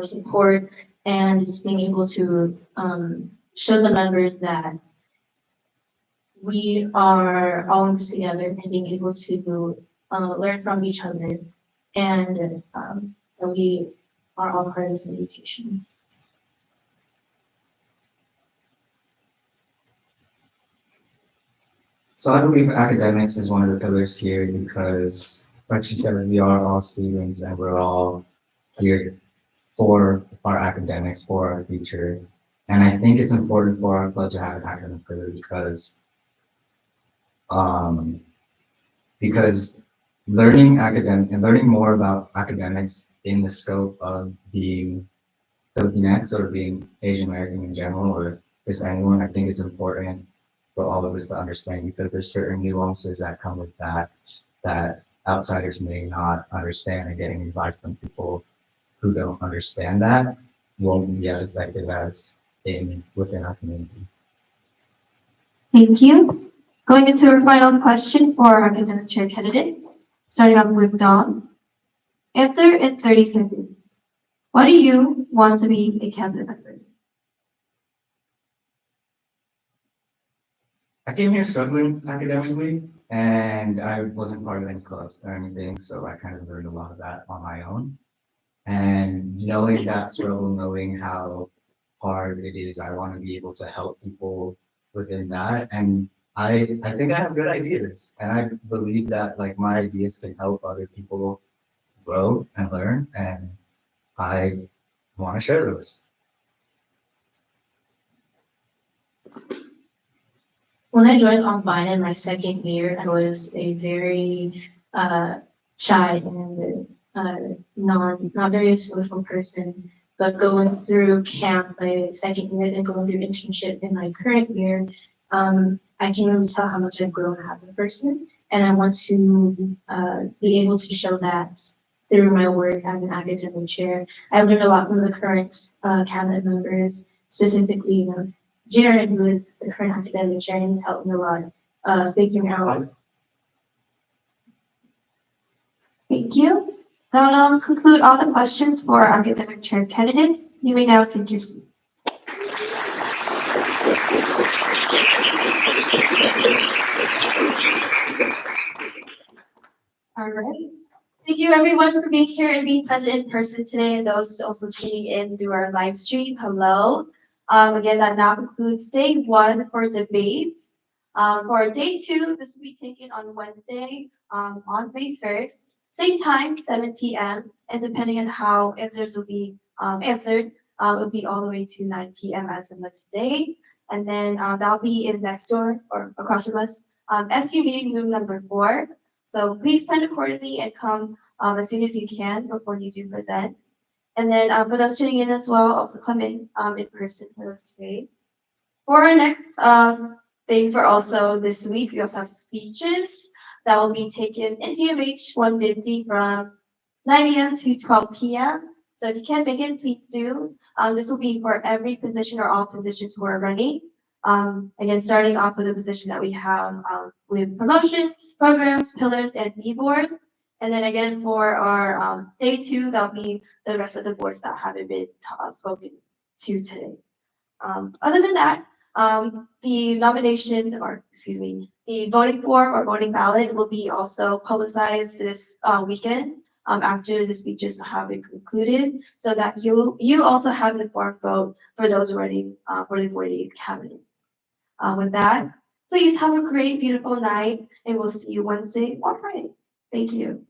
support and just being able to show the members that we are all in this together and being able to learn from each other and that we are all part of this education. So I believe academics is one of the pillars here because, like she said, we are all students and we're all here for our academics, for our future. And I think it's important for our club to have an academic pillar because learning more about academics in the scope of being Filipinx or being Asian American in general or just anyone, I think it's important for all of us to understand because there's certain nuances that come with that outsiders may not understand and getting advice from people who don't understand that won't be as effective as within our community. Thank you. Going into our final question for academic chair candidates, starting off with Dom. Answer in 30 seconds. Why do you want to be a cabinet member? I came here struggling academically, and I wasn't part of any clubs or anything, so I kind of learned a lot of that on my own. And knowing that struggle, knowing how hard it is, I want to be able to help people within that. And I think I have good ideas, and I believe that like my ideas can help other people grow and learn, and I want to share those. When I joined Akbayan in my second year, I was a very shy and not very social person. But going through camp my second year and going through internship in my current year, I can really tell how much I've grown as a person, and I want to be able to show that through my work as an academic chair. I've learned a lot from the current cabinet members, specifically, Jared, who is the current academic chair, and he's helped me a lot figuring out. Thank you. That'll conclude all the questions for academic chair candidates. You may now take your seats. All right. Thank you everyone for being here and being present in person today, and those also tuning in through our live stream. Hello. Again, that now concludes day one for debates. For day two, this will be taken on Wednesday, on May 1st, same time, 7 p.m. And depending on how answers will be answered, it will be all the way to 9 p.m. as of today. And then that'll be in next door or across from us, SU meeting room number 4. So please plan accordingly and come as soon as you can before you do present. And then for those tuning in as well, also come in person for those today. For our next thing for also this week, we also have speeches that will be taken in DMH 150 from 9 a.m. to 12 p.m. So if you can't make it, please do. This will be for every position or all positions who are running. Again, starting off with the position that we have with promotions, programs, pillars, and e-board. And then again, for our day two, that'll be the rest of the boards that haven't been spoken to today. Other than that, the nomination, or excuse me, the voting form or voting ballot will be also publicized this weekend after the speeches have been concluded, so that you also have an informed vote for those running for the 48 cabinets. With that, please have a great, beautiful night, and we'll see you Wednesday or Friday. Thank you.